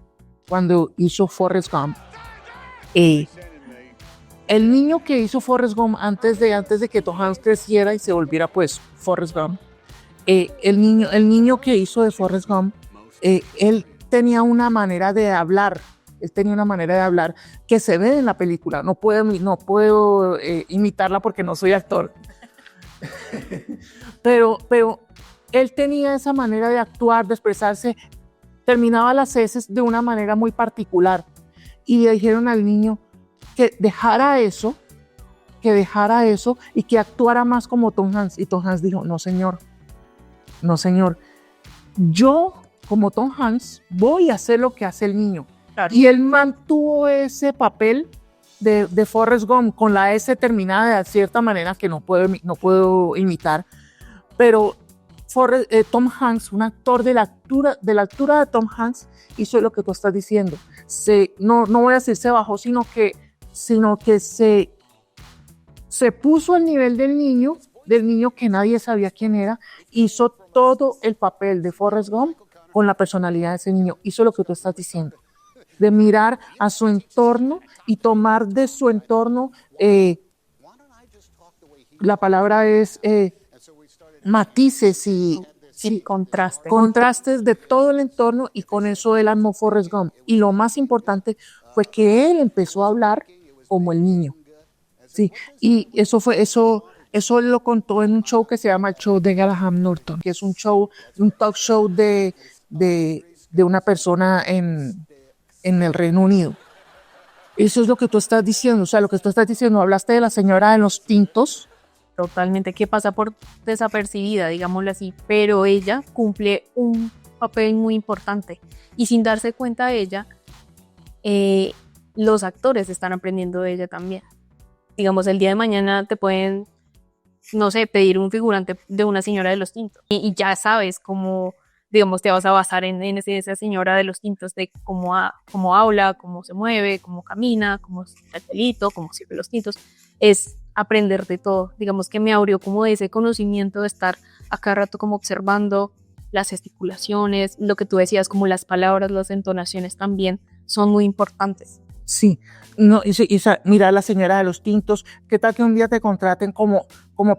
cuando hizo Forrest Gump, el niño que hizo Forrest Gump antes de que Tom Hanks creciera y se volviera pues Forrest Gump, el niño que hizo de Forrest Gump, él tenía una manera de hablar. Él tenía una manera de hablar que se ve en la película. No puedo imitarla porque no soy actor. pero él tenía esa manera de actuar, de expresarse. Terminaba las heces de una manera muy particular. Y le dijeron al niño que dejara eso y que actuara más como Tom Hanks. Y Tom Hanks dijo, no señor. Yo, como Tom Hanks, voy a hacer lo que hace el niño. Claro. Y él mantuvo ese papel de Forrest Gump con la S terminada de cierta manera que no puedo imitar, pero Tom Hanks, un actor de la altura de Tom Hanks, hizo lo que tú estás diciendo. No voy a decir se bajó, sino que se puso al nivel del niño que nadie sabía quién era, hizo todo el papel de Forrest Gump con la personalidad de ese niño, hizo lo que tú estás diciendo, de mirar a su entorno y tomar de su entorno, la palabra es matices y contrastes de todo el entorno, y con eso él armó Forrest Gump. Y lo más importante fue que él empezó a hablar como el niño. Sí, y eso lo contó en un show que se llama el show de Graham Norton, que es un talk show de una persona en el Reino Unido. Eso es lo que tú estás diciendo, o sea, lo que tú estás diciendo, hablaste de la señora de los tintos. Totalmente, que pasa por desapercibida, digámoslo así, pero ella cumple un papel muy importante y sin darse cuenta de ella, los actores están aprendiendo de ella también. Digamos, el día de mañana te pueden, no sé, pedir un figurante de una señora de los tintos y ya sabes cómo, digamos, te vas a basar en esa señora de los tintos, de cómo habla, cómo se mueve, cómo camina, cómo está el pelito, cómo sirve los tintos. Es aprender de todo. Digamos que me abrió como de ese conocimiento de estar a cada rato como observando las gesticulaciones, lo que tú decías, como las palabras, las entonaciones también son muy importantes. Sí, no, mira, la señora de los tintos, ¿qué tal que un día te contraten como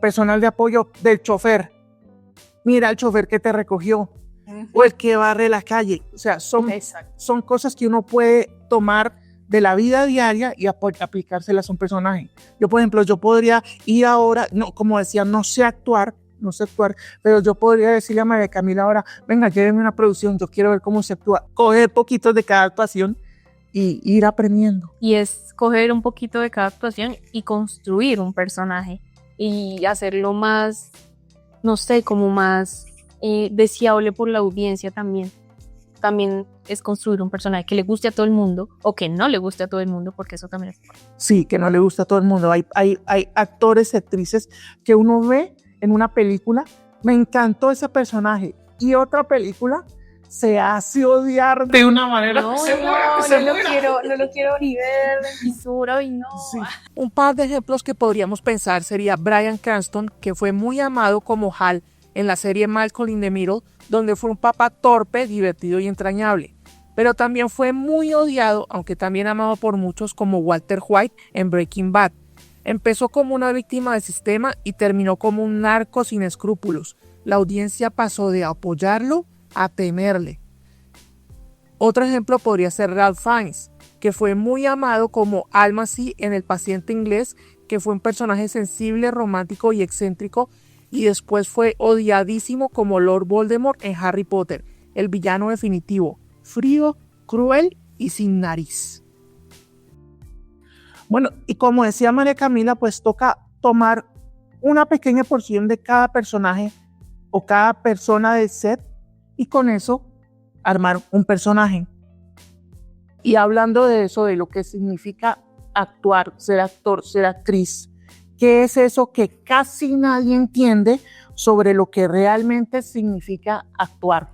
personal de apoyo del chofer? Mira el chofer que te recogió, o el que barre la calle. O sea, son cosas que uno puede tomar de la vida diaria y aplicárselas a un personaje. Yo, por ejemplo, podría ir ahora, no, como decía, no sé actuar, pero yo podría decirle a María Camila ahora, venga, lléveme una producción, yo quiero ver cómo se actúa, coger poquitos de cada actuación y ir aprendiendo. Y es coger un poquito de cada actuación y construir un personaje y hacerlo más, no sé, como más deseable por la audiencia también. También es construir un personaje que le guste a todo el mundo o que no le guste a todo el mundo, porque eso también es importante. Sí, que no le gusta a todo el mundo. Hay actores y actrices que uno ve en una película, me encantó ese personaje, y otra película se hace odiar de una manera no lo quiero ni ver de fisura y no. Sí. Un par de ejemplos que podríamos pensar sería Bryan Cranston, que fue muy amado como Hal en la serie Malcolm in the Middle, donde fue un papá torpe, divertido y entrañable. Pero también fue muy odiado, aunque también amado por muchos, como Walter White en Breaking Bad. Empezó como una víctima del sistema y terminó como un narco sin escrúpulos. La audiencia pasó de apoyarlo a temerle. Otro ejemplo podría ser Ralph Fiennes, que fue muy amado como Almasy en El paciente inglés, que fue un personaje sensible, romántico y excéntrico, y después fue odiadísimo como Lord Voldemort en Harry Potter, el villano definitivo, frío, cruel y sin nariz. Bueno, y como decía María Camila, pues toca tomar una pequeña porción de cada personaje o cada persona del set y con eso armar un personaje. Y hablando de eso, de lo que significa actuar, ser actor, ser actriz, ¿qué es eso que casi nadie entiende sobre lo que realmente significa actuar?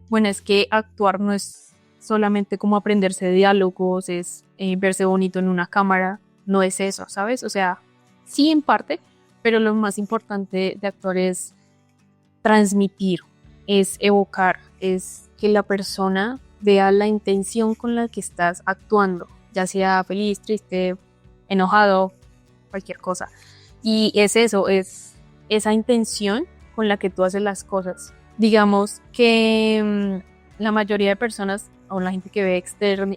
Bueno, es que actuar no es solamente como aprenderse diálogos, es verse bonito en una cámara, no es eso, ¿sabes? O sea, sí en parte, pero lo más importante de actuar es transmitir, es evocar, es que la persona vea la intención con la que estás actuando, ya sea feliz, triste, enojado, cualquier cosa. Y es eso, es esa intención con la que tú haces las cosas. Digamos que la mayoría de personas, o la gente que ve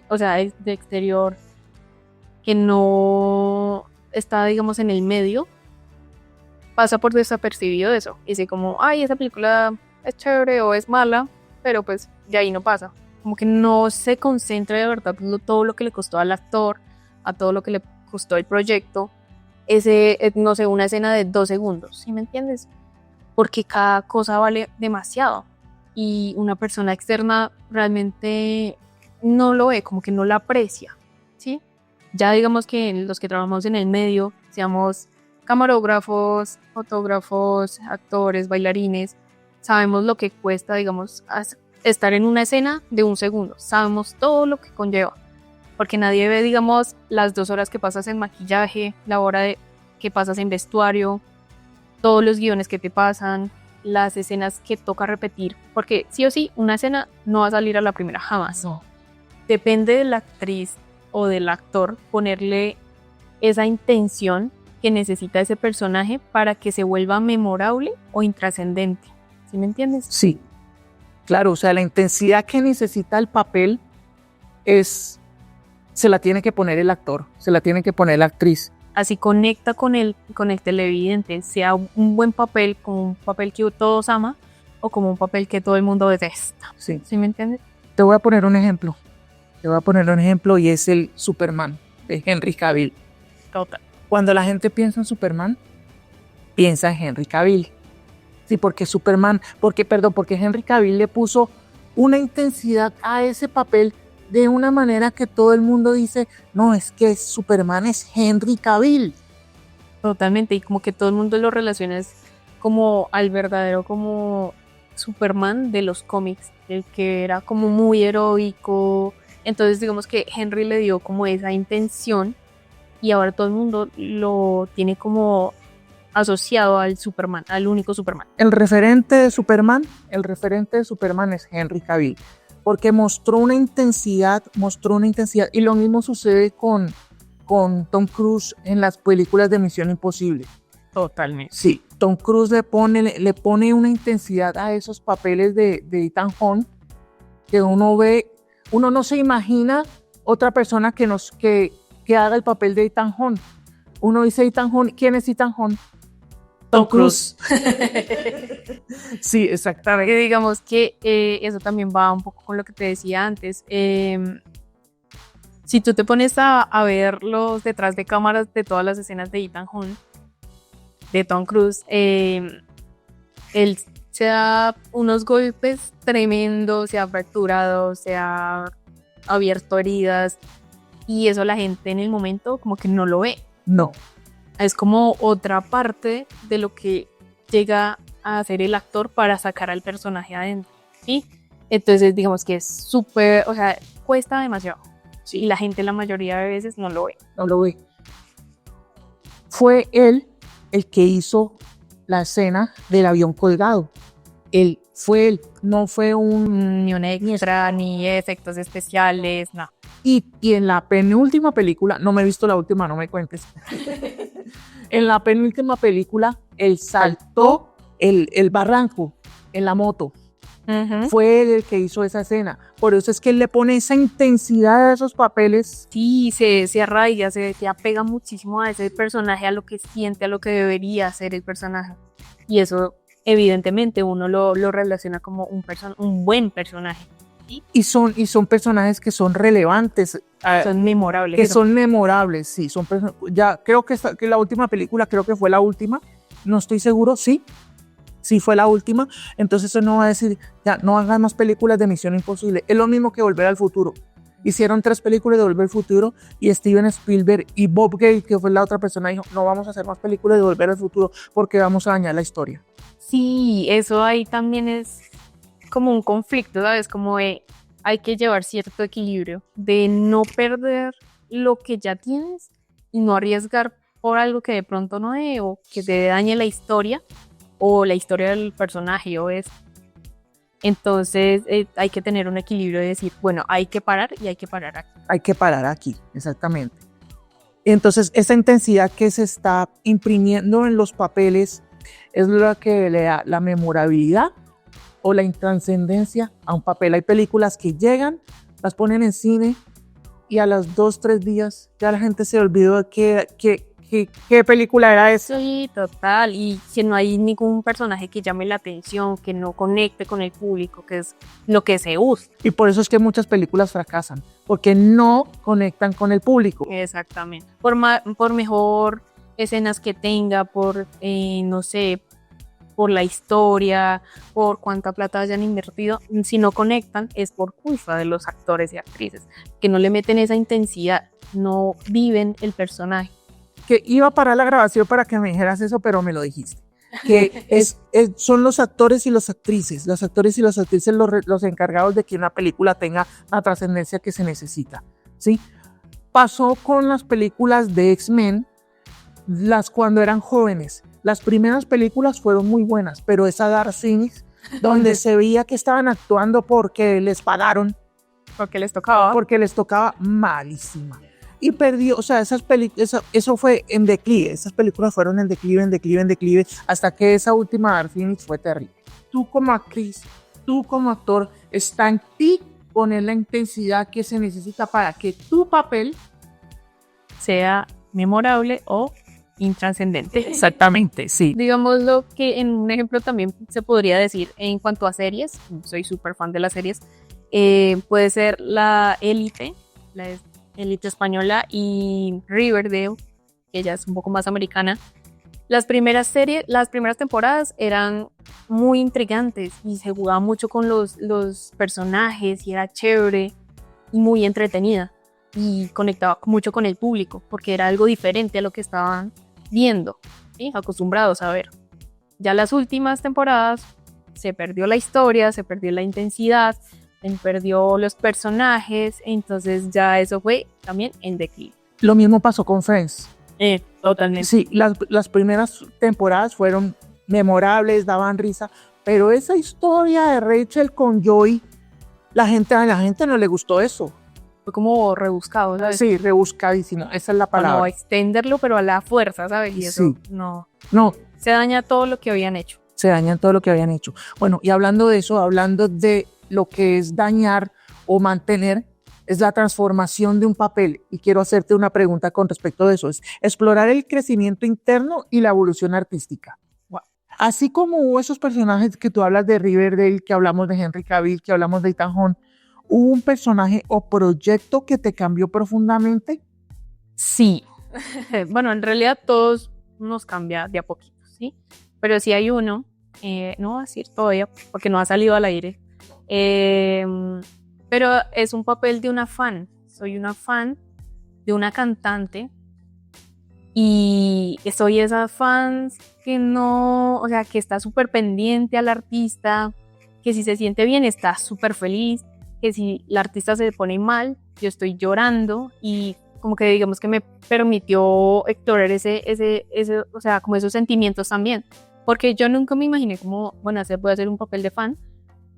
o sea, de exterior, que no está, digamos, en el medio, pasa por desapercibido eso. Y dice como, ay, esa película es chévere o es mala, pero pues de ahí no pasa. Como que no se concentra de verdad todo lo que le costó al actor, a todo lo que le costó el proyecto. No sé, una escena de 2 segundos, ¿sí me entiendes? Porque cada cosa vale demasiado. Y una persona externa realmente no lo ve, como que no la aprecia, ¿sí? Ya digamos que los que trabajamos en el medio, seamos camarógrafos, fotógrafos, actores, bailarines, sabemos lo que cuesta, digamos, estar en una escena de 1 segundo. Sabemos todo lo que conlleva. Porque nadie ve, digamos, las 2 horas que pasas en maquillaje, la hora que pasas en vestuario, todos los guiones que te pasan, las escenas que toca repetir. Porque sí o sí, una escena no va a salir a la primera, jamás. No. Depende de la actriz o del actor ponerle esa intención que necesita ese personaje para que se vuelva memorable o intrascendente. ¿Sí me entiendes? Sí, claro, o sea, la intensidad que necesita el papel se la tiene que poner el actor, se la tiene que poner la actriz. Así conecta con el televidente, sea un buen papel, como un papel que todos aman o como un papel que todo el mundo detesta. Sí. ¿Sí me entiendes? Te voy a poner un ejemplo. Y es el Superman de Henry Cavill. Total. Cuando la gente piensa en Superman, piensa en Henry Cavill. Sí, porque Henry Cavill le puso una intensidad a ese papel de una manera que todo el mundo dice, no, es que Superman es Henry Cavill. Totalmente, y como que todo el mundo lo relaciona como al verdadero como Superman de los cómics, el que era como muy heroico. Entonces digamos que Henry le dio como esa intención y ahora todo el mundo lo tiene como asociado al Superman, al único Superman. El referente de Superman es Henry Cavill, porque mostró una intensidad, y lo mismo sucede con Tom Cruise en las películas de Misión Imposible. Totalmente. Sí, Tom Cruise le pone una intensidad a esos papeles de Ethan Hunt que uno no se imagina otra persona que haga el papel de Ethan Hunt. Uno dice Ethan Hunt, ¿quién es Ethan Hunt? Tom Cruise. Sí, exactamente. Que digamos que eso también va un poco con lo que te decía antes. Si tú te pones a ver los detrás de cámaras de todas las escenas de Ethan Hunt, de Tom Cruise, él se da unos golpes tremendos, se ha fracturado, se ha abierto heridas y eso la gente en el momento como que no lo ve. No. Es como otra parte de lo que llega a hacer el actor para sacar al personaje adentro, ¿sí? Entonces digamos que es súper, o sea, cuesta demasiado. Sí. Y la gente la mayoría de veces no lo ve. Fue él el que hizo la escena del avión colgado. Él, no fue Ni un extra, ni efectos especiales, no. Y en la penúltima película, no me he visto la última, no me cuentes. En la penúltima película, él saltó el barranco en la moto. Fue él el que hizo esa escena. Por eso es que él le pone esa intensidad a esos papeles. Sí, se arraiga, se apega muchísimo a ese personaje, a lo que siente, a lo que debería ser el personaje. Y eso, evidentemente, uno lo relaciona como un buen personaje. ¿Sí? Y son personajes que son relevantes. Son memorables. Que son memorables, sí. Ya creo que la última película, creo que fue la última. No estoy seguro, sí fue la última, entonces eso no va a decir, ya no hagan más películas de Misión Imposible. Es lo mismo que Volver al Futuro. Hicieron 3 películas de Volver al Futuro y Steven Spielberg y Bob Gale, que fue la otra persona, dijo, no vamos a hacer más películas de Volver al Futuro porque vamos a dañar la historia. Sí, eso ahí también es como un conflicto, ¿sabes? Como hay que llevar cierto equilibrio de no perder lo que ya tienes y no arriesgar por algo que de pronto no es o que te dañe la historia o la historia del personaje o es. Entonces hay que tener un equilibrio de decir, bueno, hay que parar y hay que parar aquí. Hay que parar aquí, exactamente. Entonces esa intensidad que se está imprimiendo en los papeles es lo que le da la memorabilidad o la intrascendencia a un papel. Hay películas que llegan, las ponen en cine y a los 2-3 días ya la gente se olvidó de qué película era esa. Sí, total, y que no hay ningún personaje que llame la atención, que no conecte con el público, que es lo que se usa. Y por eso es que muchas películas fracasan, porque no conectan con el público. Exactamente. Por mejor escenas que tenga, no sé, por la historia, por cuánta plata hayan invertido, si no conectan es por culpa de los actores y actrices, que no le meten esa intensidad, no viven el personaje. Que iba a parar la grabación para que me dijeras eso, pero me lo dijiste. Que son los actores y las actrices, los encargados de que una película tenga la trascendencia que se necesita, ¿sí? Pasó con las películas de X-Men, cuando eran jóvenes. Las primeras películas fueron muy buenas, pero esa Dark Phoenix, donde se veía que estaban actuando porque les pagaron. Porque les tocaba. Malísima. Y perdió, o sea, eso fue en declive. Esas películas fueron en declive, hasta que esa última Dark Phoenix fue terrible. Tú como actriz, tú como actor, está en ti poner la intensidad que se necesita para que tu papel sea memorable o intrascendente. Exactamente, sí. Digamos lo que en un ejemplo también se podría decir en cuanto a series, soy súper fan de las series, puede ser la Élite española y Riverdale, que ya es un poco más americana. Las primeras temporadas eran muy intrigantes y se jugaba mucho con los personajes y era chévere y muy entretenida y conectaba mucho con el público porque era algo diferente a lo que estaban viendo, ¿sí? Acostumbrados a ver. Ya las últimas temporadas se perdió la historia, se perdió la intensidad, se perdió los personajes, entonces ya eso fue también en declive. Lo mismo pasó con Friends. Totalmente. Sí, las primeras temporadas fueron memorables, daban risa, pero esa historia de Rachel con Joey, a la gente no le gustó eso. Fue como rebuscado, ¿sabes? Sí, rebuscadísimo, esa es la palabra. Como extenderlo, pero a la fuerza, ¿sabes? Y eso sí. No. Se daña todo lo que habían hecho. Bueno, y hablando de eso, hablando de lo que es dañar o mantener, es la transformación de un papel. Y quiero hacerte una pregunta con respecto a eso. Es explorar el crecimiento interno y la evolución artística. Wow. Así como hubo esos personajes que tú hablas de Riverdale, que hablamos de Henry Cavill, que hablamos de Ethan Hunt, ¿hubo un personaje o proyecto que te cambió profundamente? Sí. Bueno, en realidad todos nos cambia de a poquito, ¿sí? Pero sí hay uno, no voy a decir todavía porque no ha salido al aire, pero es un papel de una fan. Soy una fan de una cantante y soy esas fans que no, o sea, que está súper pendiente al artista, que si se siente bien está súper feliz, que si la artista se pone mal, yo estoy llorando y como que digamos que me permitió explorar ese, o sea, como esos sentimientos también. porque yo nunca me imaginé cómo, bueno, voy a hacer un papel de fan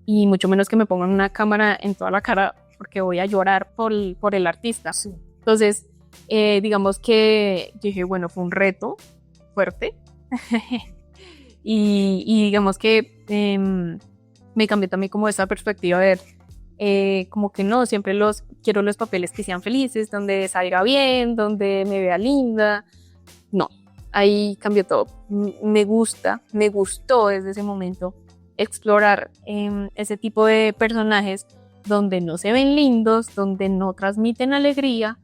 y mucho menos que me pongan una cámara en toda la cara porque voy a llorar por el artista. Sí. Entonces, digamos que dije, bueno, fue un reto fuerte y digamos que me cambió también como esa perspectiva de ver como que no, siempre quiero los papeles que sean felices, donde salga bien, donde me vea linda. No, ahí cambió todo. Me gustó desde ese momento explorar ese tipo de personajes donde no se ven lindos, donde no transmiten alegría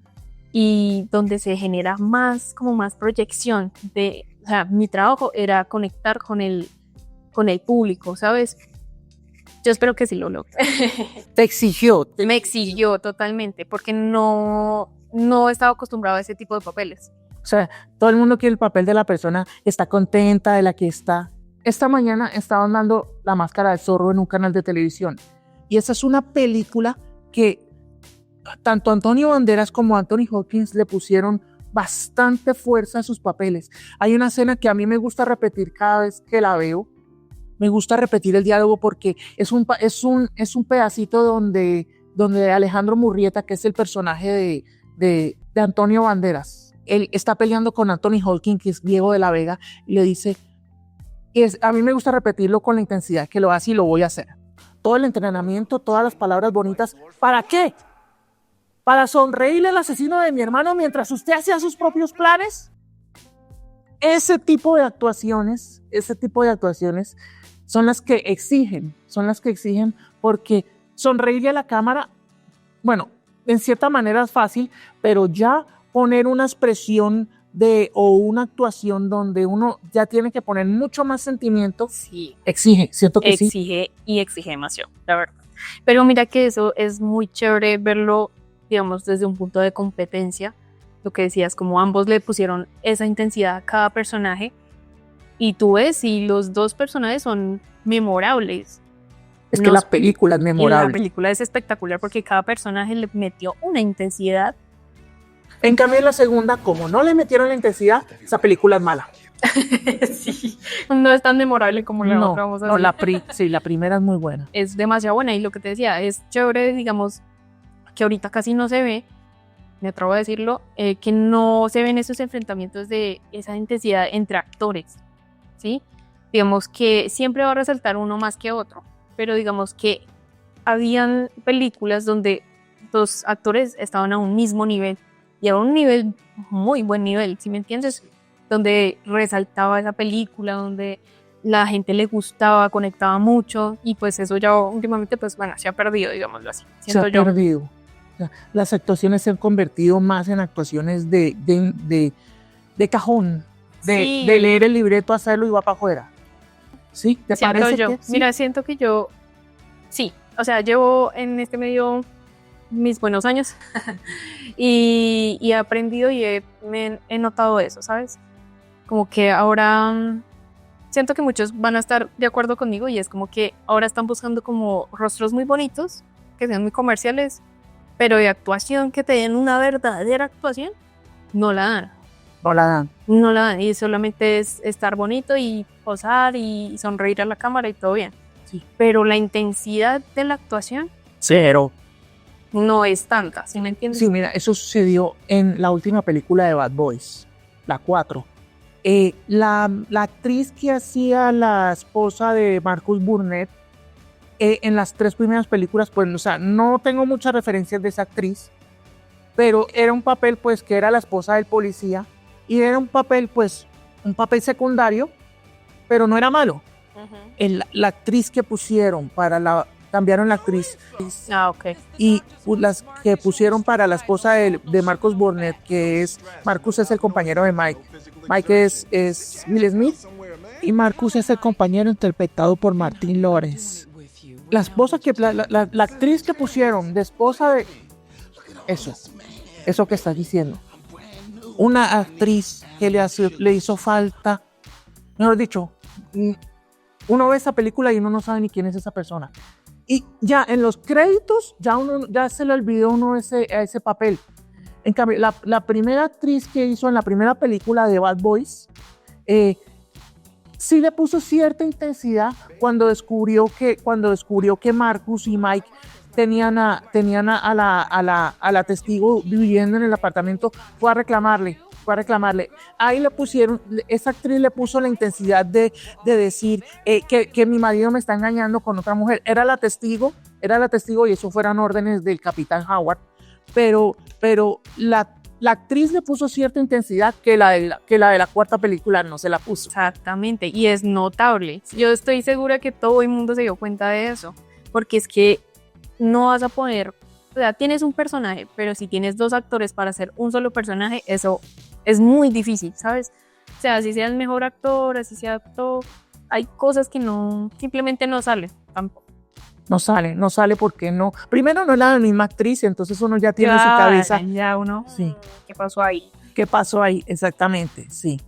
y donde se genera más proyección o sea, mi trabajo era conectar con el público, ¿sabes? Yo espero que sí lo logre. Te exigió. Me exigió totalmente porque no estaba acostumbrado a ese tipo de papeles. O sea, todo el mundo quiere el papel de la persona, está contenta, de la que está. Esta mañana estaban dando La Máscara del Zorro en un canal de televisión. Y esa es una película que tanto Antonio Banderas como Anthony Hopkins le pusieron bastante fuerza a sus papeles. Hay una escena que a mí me gusta repetir cada vez que la veo. Me gusta repetir el diálogo porque es un pedacito donde Alejandro Murrieta, que es el personaje de Antonio Banderas, él está peleando con Anthony Hopkins, que es Diego de la Vega, y le dice, a mí me gusta repetirlo con la intensidad que lo hace y lo voy a hacer. Todo el entrenamiento, todas las palabras bonitas, ¿para qué? ¿Para sonreírle al asesino de mi hermano mientras usted hacía sus propios planes? Ese tipo de actuaciones son las que exigen porque sonreírle a la cámara, bueno, en cierta manera es fácil, pero ya poner una expresión o una actuación donde uno ya tiene que poner mucho más sentimiento, sí, exige, siento que exige y exige demasiado, la verdad. Pero mira que eso es muy chévere verlo, digamos, desde un punto de competencia, lo que decías, como ambos le pusieron esa intensidad a cada personaje y tú ves y los dos personajes son memorables. Es que la película es memorable. Y la película es espectacular porque cada personaje le metió una intensidad. En cambio, en la segunda, como no le metieron la intensidad, esa película es mala. Sí, no es tan memorable como la otra. Vamos a decir. Sí, la primera es muy buena. Es demasiado buena y lo que te decía, es chévere, digamos, que ahorita casi no se ve, me atrevo a decirlo, que no se ven esos enfrentamientos de esa intensidad entre actores, ¿sí? Digamos que siempre va a resaltar uno más que otro, pero digamos que habían películas donde los actores estaban a un mismo nivel y a un nivel, muy buen nivel, ¿sí me entiendes? Donde resaltaba esa película, donde la gente le gustaba, conectaba mucho y pues eso ya últimamente pues bueno, se ha perdido, digámoslo así. Se ha perdido. Las actuaciones se han convertido más en actuaciones de cajón, de leer el libreto, hacerlo y va para afuera. ¿Sí? ¿Te parece yo? Que sí? Mira, siento que yo, sí, o sea, llevo en este medio mis buenos años y he aprendido y he notado eso, ¿sabes? Como que ahora siento que muchos van a estar de acuerdo conmigo y es como que ahora están buscando como rostros muy bonitos, que sean muy comerciales, pero de actuación, que te den una verdadera actuación, no la dan. No la dan y solamente es estar bonito y posar y sonreír a la cámara y todo bien. Sí. Pero la intensidad de la actuación cero. No es tanta, ¿sí me entiendes? Sí, mira, eso sucedió en la última película de Bad Boys, la 4. La actriz que hacía la esposa de Marcus Burnett en las 3 primeras películas, pues, o sea, no tengo muchas referencias de esa actriz, pero era un papel, pues, que era la esposa del policía y era un papel secundario, pero no era malo. Uh-huh. La actriz que pusieron cambiaron la actriz. Ok. Y las que pusieron para la esposa de Marcus Burnett, Marcus es el compañero de Mike. Mike es Will Smith y Marcus es el compañero interpretado por Martin Lawrence. La esposa la actriz que pusieron de esposa de eso que estás diciendo. Una actriz que le hizo falta, mejor dicho, uno ve esa película y uno no sabe ni quién es esa persona. Y ya en los créditos, ya se le olvidó uno ese papel. En cambio, la primera actriz que hizo en la primera película de Bad Boys, sí le puso cierta intensidad cuando descubrió que Marcus y Mike tenían a la testigo viviendo en el apartamento, fue a reclamarle. Ahí le pusieron, esa actriz le puso la intensidad de decir que mi marido me está engañando con otra mujer. Era la testigo y eso fueran órdenes del capitán Howard, pero la actriz le puso cierta intensidad que la de la cuarta película no se la puso. Exactamente, y es notable. Yo estoy segura que todo el mundo se dio cuenta de eso, porque es que no vas a poder, o sea, tienes un personaje, pero si tienes dos actores para hacer un solo personaje, eso es muy difícil, ¿sabes? O sea, si sea el mejor actor, así sea todo, hay cosas que no, simplemente no salen tampoco. No sale porque no. Primero no es la misma actriz, entonces uno ya tiene en su cabeza. Ya uno, Sí. ¿qué pasó ahí? ¿Qué pasó ahí? Exactamente, sí.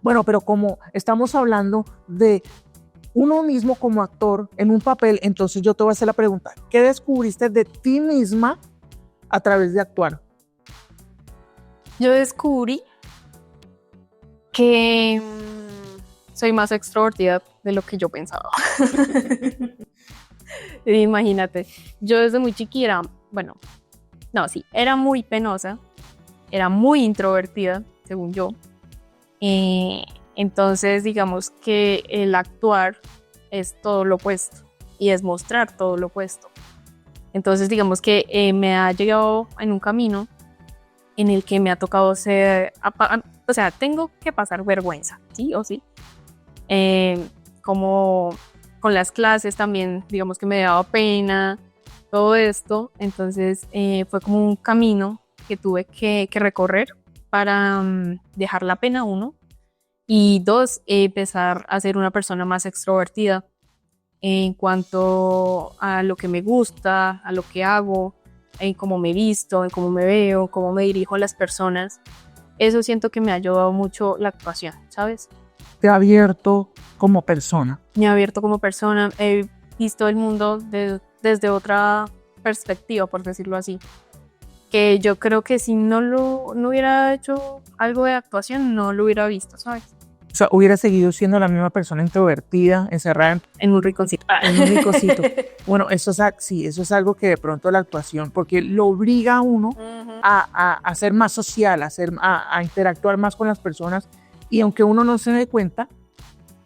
Bueno, pero como estamos hablando de uno mismo como actor en un papel, entonces yo te voy a hacer la pregunta. ¿Qué descubriste de ti misma a través de actuar? Yo descubrí que soy más extrovertida de lo que yo pensaba. Imagínate, yo desde muy chiquita, bueno, no, sí, era muy penosa, era muy introvertida, según yo. Entonces, digamos que el actuar es todo lo opuesto y es mostrar todo lo opuesto. Entonces, digamos que me ha llegado en un camino en el que me ha tocado ser, o sea, tengo que pasar vergüenza, sí o sí. Como con las clases también, digamos que me daba pena, todo esto. Entonces fue como un camino que tuve que recorrer para dejar la pena, uno, y dos, empezar a ser una persona más extrovertida en cuanto a lo que me gusta, a lo que hago, en cómo me visto, en cómo me veo, cómo me dirijo a las personas. Eso siento que me ha ayudado mucho la actuación, ¿sabes? Te ha abierto como persona. Me ha abierto como persona, he visto el mundo desde otra perspectiva, por decirlo así. Que yo creo que si no hubiera hecho algo de actuación, no lo hubiera visto, ¿sabes? O sea, hubiera seguido siendo la misma persona introvertida, encerrada En un rinconcito. en un ricocito. Bueno, sí, eso es algo que de pronto la actuación, porque lo obliga a uno a ser más social, a interactuar más con las personas, y aunque uno no se dé cuenta,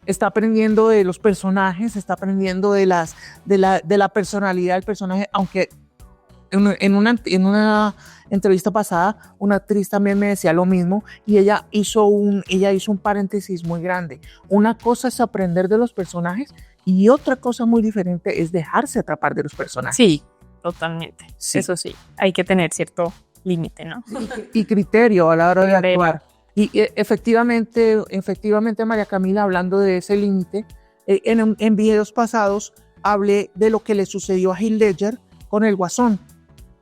está aprendiendo de los personajes, está aprendiendo de la personalidad del personaje, aunque en una entrevista pasada, una actriz también me decía lo mismo, y ella hizo un paréntesis muy grande. Una cosa es aprender de los personajes y otra cosa muy diferente es dejarse atrapar de los personajes. Sí, totalmente. Sí. Eso sí, hay que tener cierto límite, ¿no? Y criterio a la hora de actuar. Y efectivamente, María Camila, hablando de ese límite, en videos pasados hablé de lo que le sucedió a Heath Ledger con el Guasón,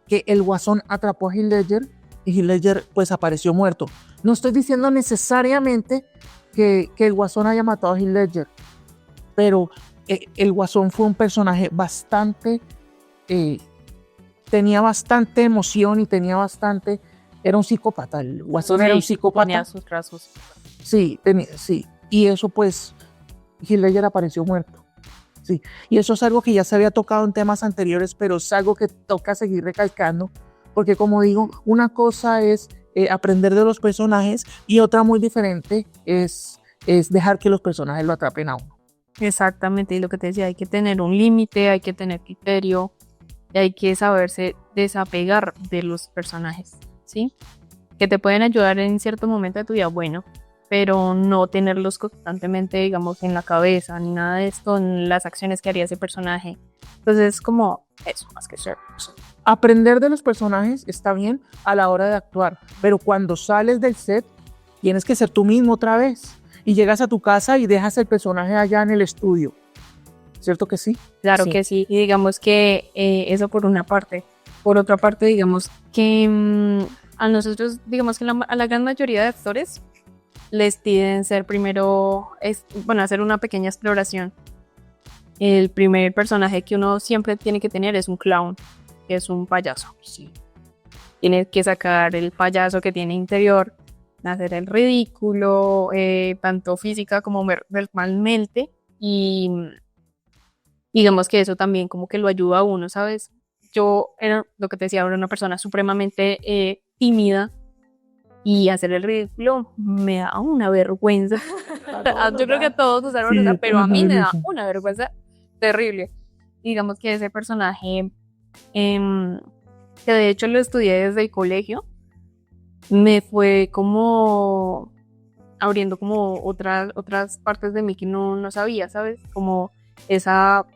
que el Guasón atrapó a Heath Ledger y Heath Ledger pues apareció muerto. No estoy diciendo necesariamente que el Guasón haya matado a Heath Ledger, pero el Guasón fue un personaje tenía bastante emoción y era un psicópata. El Guasón era un psicópata. Tenía sus rasgos. Sí, sí. Y eso pues, Heath Ledger apareció muerto. Sí, y eso es algo que ya se había tocado en temas anteriores, pero es algo que toca seguir recalcando, porque como digo, una cosa es aprender de los personajes y otra muy diferente es dejar que los personajes lo atrapen a uno. Exactamente, y lo que te decía, hay que tener un límite, hay que tener criterio, y hay que saberse desapegar de los personajes, ¿sí? Que te pueden ayudar en cierto momento de tu vida, bueno, pero no tenerlos constantemente, digamos, en la cabeza, ni nada de esto, en las acciones que haría ese personaje. Entonces es como eso, más que ser. Aprender de los personajes está bien a la hora de actuar, pero cuando sales del set, tienes que ser tú mismo otra vez. Y llegas a tu casa y dejas el personaje allá en el estudio. ¿Cierto que sí? Claro que sí. Y digamos que eso por una parte. Por otra parte, digamos que a nosotros, digamos que a la gran mayoría de actores les piden ser primero, hacer una pequeña exploración. El primer personaje que uno siempre tiene que tener es un clown, que es un payaso. Sí. Tienes que sacar el payaso que tiene interior hacer el ridículo, tanto física como verbalmente, y digamos que eso también como que lo ayuda a uno, ¿sabes? Yo era, lo que te decía, era una persona supremamente tímida, y hacer el ridículo me da una vergüenza. Yo creo que a todos nos da Sí, vergüenza, pero a mí me da vergüenza. una vergüenza terrible. Digamos que ese personaje, que de hecho lo estudié desde el colegio, me fue como abriendo como otras partes de mí que no sabía, ¿sabes? Como esa,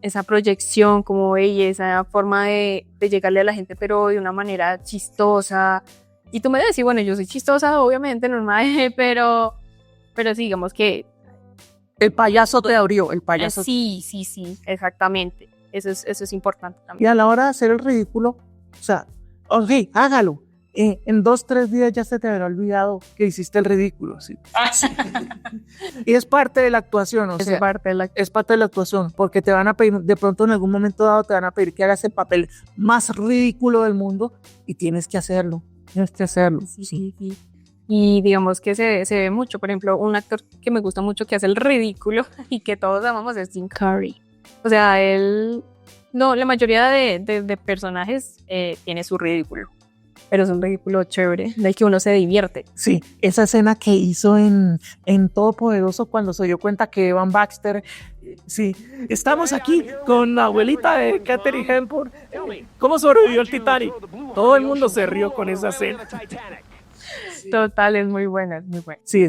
esa proyección, como ella, esa forma de llegarle a la gente, pero de una manera chistosa. Y tú me decís, bueno, yo soy chistosa, obviamente, normal, pero sí, digamos que El payaso te abrió, el payaso. sí, exactamente. Eso es importante Y también. a la hora de hacer el ridículo, o sea, ok, hágalo. En 2, 3 días ya se te habrá olvidado que hiciste el ridículo. ¿Sí? Y es parte de la actuación, o Es sea, parte de la... es parte de la actuación, porque te van a pedir, de pronto en algún momento dado te van a pedir que hagas el papel más ridículo del mundo y tienes que hacerlo. Tienes que hacerlo. Sí. Y digamos que se ve mucho. Por ejemplo, un actor que me gusta mucho que hace el ridículo y que todos amamos es Jim Carrey. O sea, él... No, la mayoría de personajes tiene su ridículo, pero es un ridículo chévere, del que uno se divierte. Sí, esa escena que hizo en Todopoderoso cuando se dio cuenta que Evan Baxter, sí, estamos aquí con la abuelita de Katharine Hepburn. ¿Cómo sobrevivió el Titanic? Todo el mundo se rió con esa escena. Total, es muy buena, es muy buena. Sí,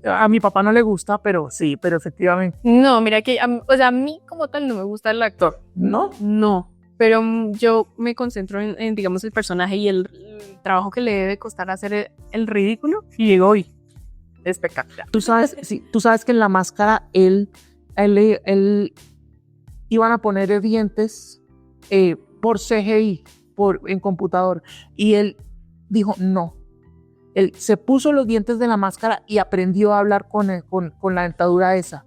a mi papá no le gusta, pero sí, pero efectivamente. No, mira que, o sea, a mí como tal no me gusta el actor. ¿No? No, pero yo me concentro digamos, el personaje y el trabajo que le debe costar hacer el ridículo, y llegó hoy. Espectacular. Tú sabes, sí, tú sabes que en la máscara él iban a poner dientes por CGI, en computador, y él dijo no. Él se puso los dientes de la máscara y aprendió a hablar con la dentadura esa.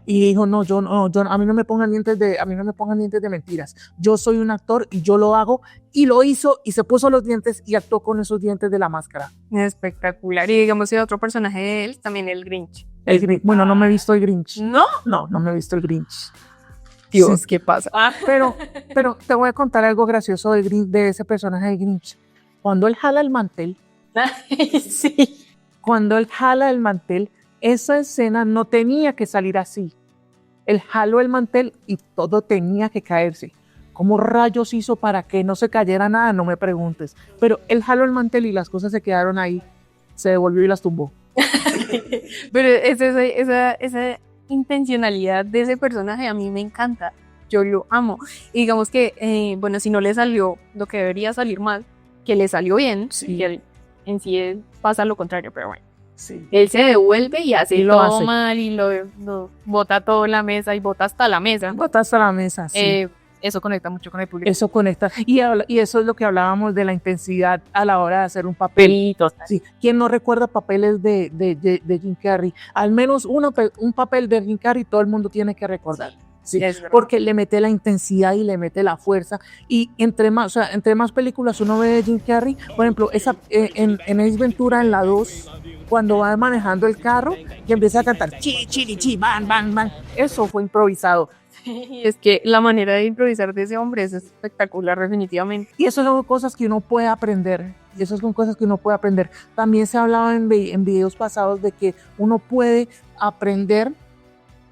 Y dijo, no, a mí no me pongan dientes de mentiras. Yo soy un actor y yo lo hago. Y lo hizo y se puso los dientes y actuó con esos dientes de la máscara. Espectacular. Y digamos, otro personaje de él, también el Grinch. Bueno, no me he visto el Grinch. ¿No? No me he visto el Grinch. Dios, Sí. ¿qué pasa? Pero te voy a contar algo gracioso de ese personaje de Grinch. Cuando él jala el mantel, Sí. cuando él jala el mantel, esa escena no tenía que salir así. Él jaló el mantel y todo tenía que caerse. ¿Cómo rayos hizo para que no se cayera nada? No me preguntes. Pero él jaló el mantel y las cosas se quedaron ahí. Se devolvió y las tumbó. Pero esa intencionalidad de ese personaje a mí me encanta. Yo lo amo. Y digamos que, bueno, si no le salió lo que debería salir mal, que le salió bien, Sí. que en sí pasa lo contrario, pero bueno. Sí. Él se devuelve y hace Y lo todo hace. mal y lo bota todo en la mesa y bota hasta la mesa. Bota hasta la mesa, sí. Eso conecta mucho con el público. Eso conecta. Y eso es lo que hablábamos de la intensidad a la hora de hacer un papel. Sí, total. Sí. ¿Quién no recuerda papeles de Jim Carrey? Al menos un papel de Jim Carrey todo el mundo tiene que recordar. Sí, Es verdad. porque le mete la intensidad y le mete la fuerza. Y entre más películas uno ve de Jim Carrey, por ejemplo, en Ace Ventura, en la 2, cuando va manejando el carro y empieza a cantar chi, chi, chi, ban, ban, ban. Eso fue improvisado. Y es que la manera de improvisar de ese hombre es espectacular, definitivamente. Y eso son cosas que uno puede aprender. Y eso son cosas que uno puede aprender. También se hablaba en videos pasados de que uno puede aprender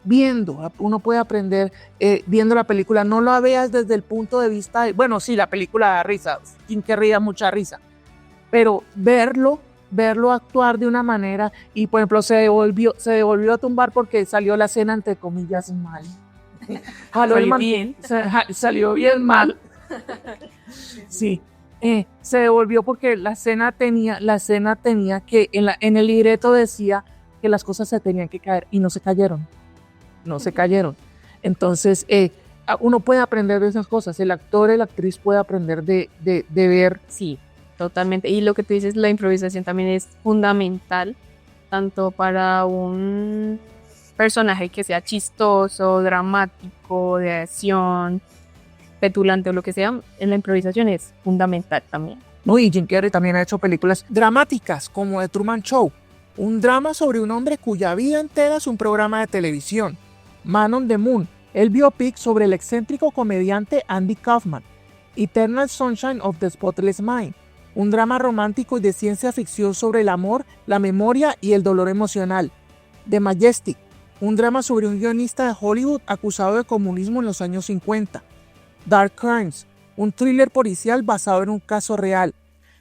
viendo. Uno puede aprender viendo la película. No la veas desde el punto de vista de, bueno, sí, la película da risa. Quien querría da mucha risa. Pero verlo actuar de una manera, y por ejemplo se devolvió a tumbar porque salió la escena entre comillas mal. Salió bien mal. Sí. Se devolvió porque la escena tenía que, en el libreto decía que las cosas se tenían que caer y no se cayeron. Entonces, uno puede aprender de esas cosas. El actor, la actriz puede aprender de ver. Sí, totalmente. Y lo que tú dices, la improvisación también es fundamental, tanto para un personaje que sea chistoso, dramático, de acción, petulante o lo que sea. En la improvisación es fundamental también. No, y Jim Carrey también ha hecho películas dramáticas como The Truman Show, un drama sobre un hombre cuya vida entera es un programa de televisión. Man on the Moon, el biopic sobre el excéntrico comediante Andy Kaufman. Eternal Sunshine of the Spotless Mind, un drama romántico y de ciencia ficción sobre el amor, la memoria y el dolor emocional. The Majestic, un drama sobre un guionista de Hollywood acusado de comunismo en los años 50. Dark Crimes, un thriller policial basado en un caso real.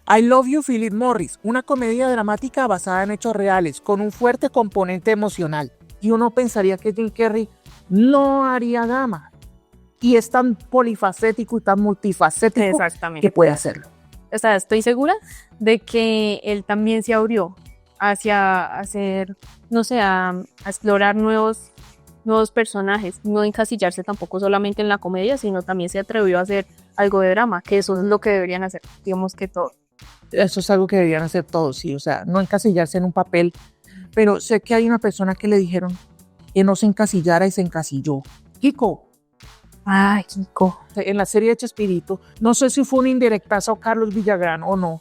I Love You, Philip Morris, una comedia dramática basada en hechos reales, con un fuerte componente emocional. Y uno pensaría que Jim Carrey no haría drama. Y es tan polifacético y tan multifacético que puede hacerlo. O sea, estoy segura de que él también se abrió hacia hacer, no sé, a explorar nuevos personajes, no encasillarse tampoco solamente en la comedia, sino también se atrevió a hacer algo de drama, que eso es lo que deberían hacer, digamos que todo. Eso es algo que deberían hacer todos, sí, o sea, no encasillarse en un papel, pero sé que hay una persona que le dijeron que no se encasillara y se encasilló. Kiko. Ay, Kiko. En la serie de Chespirito, no sé si fue un indirectazo a Carlos Villagrán o no,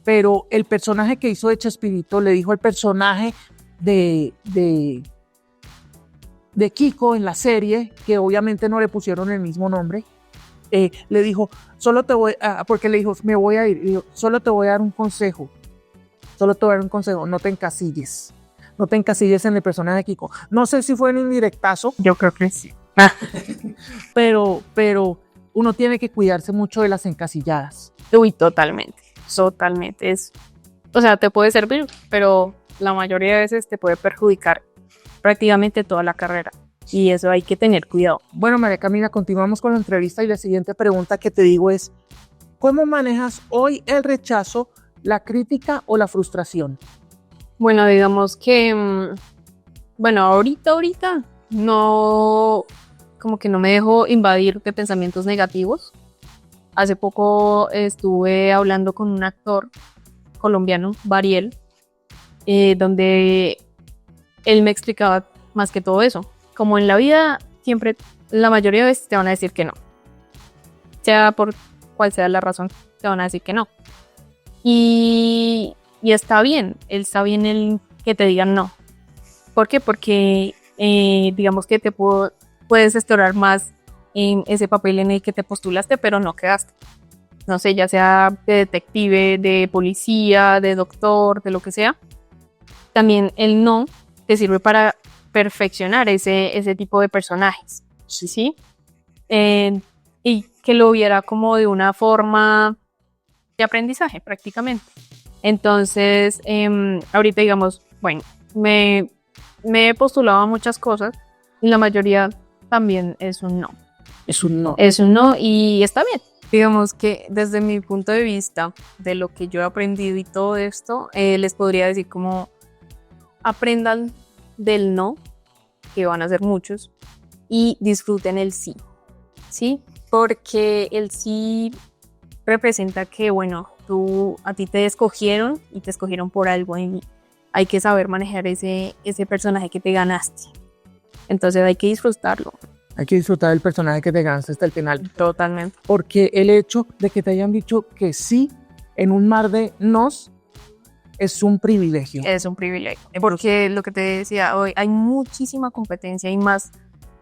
pero el personaje que hizo de Chespirito le dijo al personaje de Kiko en la serie, que obviamente no le pusieron el mismo nombre, le dijo, porque le dijo, me voy a ir, dijo, solo te voy a dar un consejo, no te encasilles. No te encasilles en el personaje de Kiko. No sé si fue un indirectazo. Yo creo que sí. pero uno tiene que cuidarse mucho de las encasilladas. Uy, totalmente. O sea, te puede servir, pero la mayoría de veces te puede perjudicar prácticamente toda la carrera. Y eso hay que tener cuidado. Bueno, María Camila, continuamos con la entrevista y la siguiente pregunta que te digo es, ¿cómo manejas hoy el rechazo, la crítica o la frustración? Bueno, digamos que, ahorita no, como que no me dejo invadir de pensamientos negativos. Hace poco estuve hablando con un actor colombiano, Bariel, donde él me explicaba más que todo eso. Como en la vida, siempre, la mayoría de veces te van a decir que no. Sea por cual sea la razón, te van a decir que no. Y está bien el que te digan no. ¿Por qué? Porque digamos que puedes explorar más en ese papel en el que te postulaste, pero no quedaste. No sé, ya sea de detective, de policía, de doctor, de lo que sea. También el no te sirve para perfeccionar ese tipo de personajes. ¿Sí? Y que lo viera como de una forma de aprendizaje prácticamente. Entonces, ahorita digamos, bueno, me he postulado a muchas cosas y la mayoría también es un no. Es un no. Es un no y está bien. Digamos que desde mi punto de vista, de lo que yo he aprendido y todo esto, les podría decir como aprendan del no, que van a ser muchos, y disfruten el sí. ¿Sí? Porque el sí representa que, bueno, a ti te escogieron y te escogieron por algo y hay que saber manejar ese personaje que te ganaste. Entonces hay que disfrutarlo. Hay que disfrutar del personaje que te ganaste hasta el final. Totalmente. Porque el hecho de que te hayan dicho que sí en un mar de nos es un privilegio. Es un privilegio. Porque lo que te decía hoy, hay muchísima competencia y más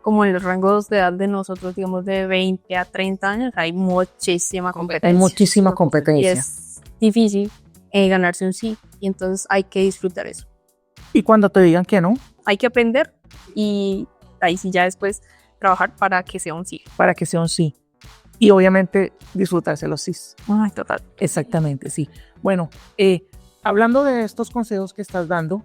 como en los rangos de edad de nosotros, digamos de 20 a 30 años, hay muchísima competencia. Hay muchísima competencia. Y es difícil ganarse un sí, y entonces hay que disfrutar eso. Y cuando te digan que no, hay que aprender y ahí sí ya después trabajar para que sea un sí. Para que sea un sí. Y obviamente disfrutarse los sís. Ay, total. Exactamente, sí. Bueno, hablando de estos consejos que estás dando,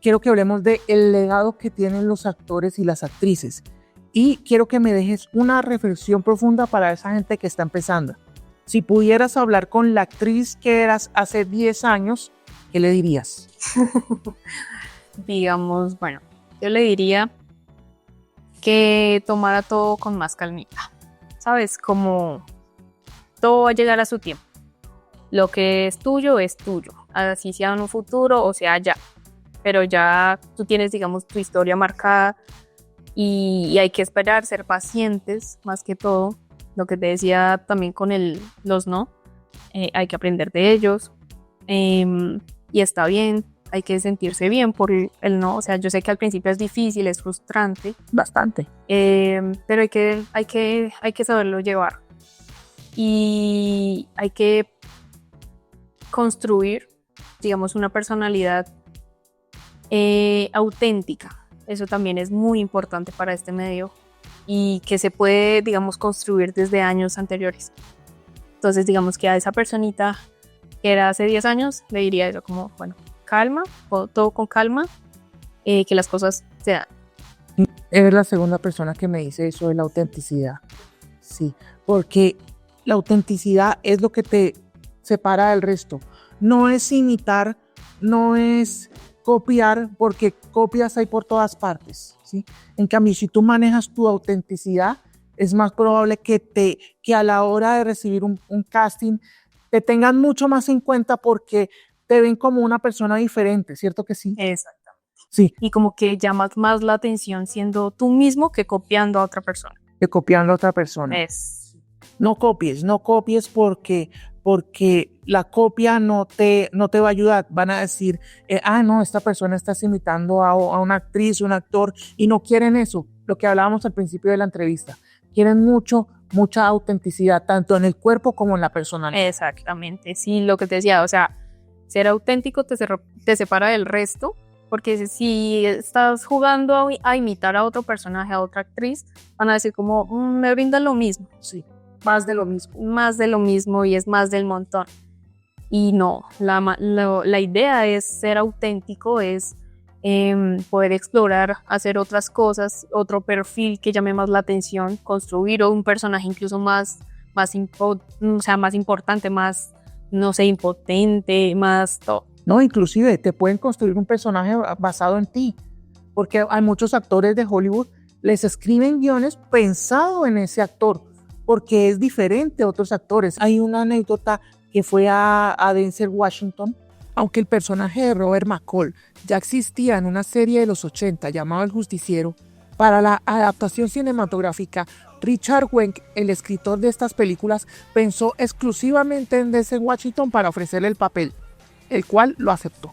quiero que hablemos del legado que tienen los actores y las actrices. Y quiero que me dejes una reflexión profunda para esa gente que está empezando. Si pudieras hablar con la actriz que eras hace 10 años, ¿qué le dirías? Digamos, bueno, yo le diría que tomara todo con más calmita. ¿Sabes? Como todo va a llegar a su tiempo. Lo que es tuyo, así sea en un futuro o sea ya. Pero ya tú tienes, digamos, tu historia marcada y hay que esperar, ser pacientes, más que todo. Lo que te decía también con los no, hay que aprender de ellos, y está bien, hay que sentirse bien por el no, o sea, yo sé que al principio es difícil, es frustrante, Bastante. pero hay que saberlo llevar y hay que construir, digamos, una personalidad auténtica. Eso también es muy importante para este medio y que se puede, digamos, construir desde años anteriores. Entonces, digamos que a esa personita que era hace 10 años, le diría eso como, bueno, calma, todo con calma, que las cosas se dan. Eres la segunda persona que me dice eso de la autenticidad. Sí, porque la autenticidad es lo que te separa del resto. No es imitar, no es copiar, porque copias hay por todas partes, ¿sí? En cambio, si tú manejas tu autenticidad, es más probable que a la hora de recibir un casting te tengan mucho más en cuenta porque te ven como una persona diferente, ¿cierto que sí? Exactamente. Sí. Y como que llamas más la atención siendo tú mismo que copiando a otra persona. Que copiando a otra persona. No copies porque la copia no te va a ayudar. Van a decir, no, esta persona está imitando a una actriz, un actor, y no quieren eso. Lo que hablábamos al principio de la entrevista. Quieren mucha autenticidad, tanto en el cuerpo como en la personalidad. Exactamente, sí, lo que te decía, o sea, ser auténtico te separa del resto, porque si estás jugando a imitar a otro personaje, a otra actriz, van a decir como, me brindan lo mismo. Sí, más de lo mismo. Más de lo mismo y es más del montón. Y no, la idea es ser auténtico, es poder explorar, hacer otras cosas, otro perfil que llame más la atención, construir un personaje incluso más importante, más, no sé, impotente, más todo. No, inclusive te pueden construir un personaje basado en ti, porque hay muchos actores de Hollywood, les escriben guiones pensado en ese actor, porque es diferente a otros actores. Hay una anécdota que fue a Denzel Washington. Aunque el personaje de Robert McCall ya existía en una serie de los 80 llamado El Justiciero, para la adaptación cinematográfica, Richard Wenk, el escritor de estas películas, pensó exclusivamente en Denzel Washington para ofrecerle el papel, el cual lo aceptó.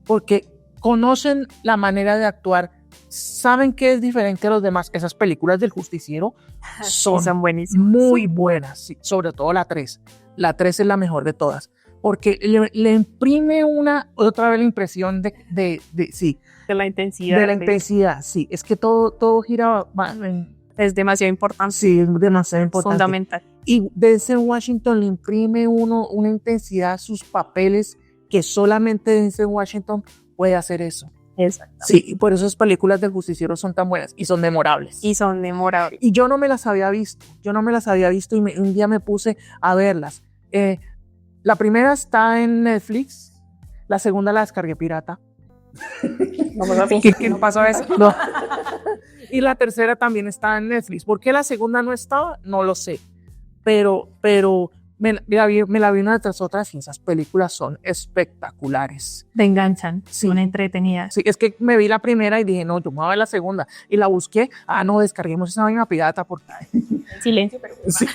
Porque conocen la manera de actuar, saben que es diferente a los demás. Esas películas del Justiciero son buenísimas, muy buenas, sí, sobre todo la 3. La 3 es la mejor de todas. Porque le imprime otra vez la impresión de la intensidad. De la intensidad, sí. Es que todo gira. Es demasiado importante. Sí, es demasiado importante. Fundamental. Y Denzel Washington le imprime una intensidad a sus papeles que solamente Denzel Washington puede hacer eso. Exacto. Sí, y por eso las películas del Justiciero son tan buenas y son memorables. Y yo no me las había visto. y un día me puse a verlas. La primera está en Netflix, la segunda la descargué pirata. ¿Qué pasó eso? No. Y la tercera también está en Netflix. ¿Por qué la segunda no estaba? No lo sé. Pero me la vi una tras otra y esas películas son espectaculares. Te enganchan, sí. Son entretenidas. Sí, es que me vi la primera y dije, no, yo me voy a ver la segunda. Y la busqué, no, descarguemos esa vaina pirata porque... Silencio, pero... Sí.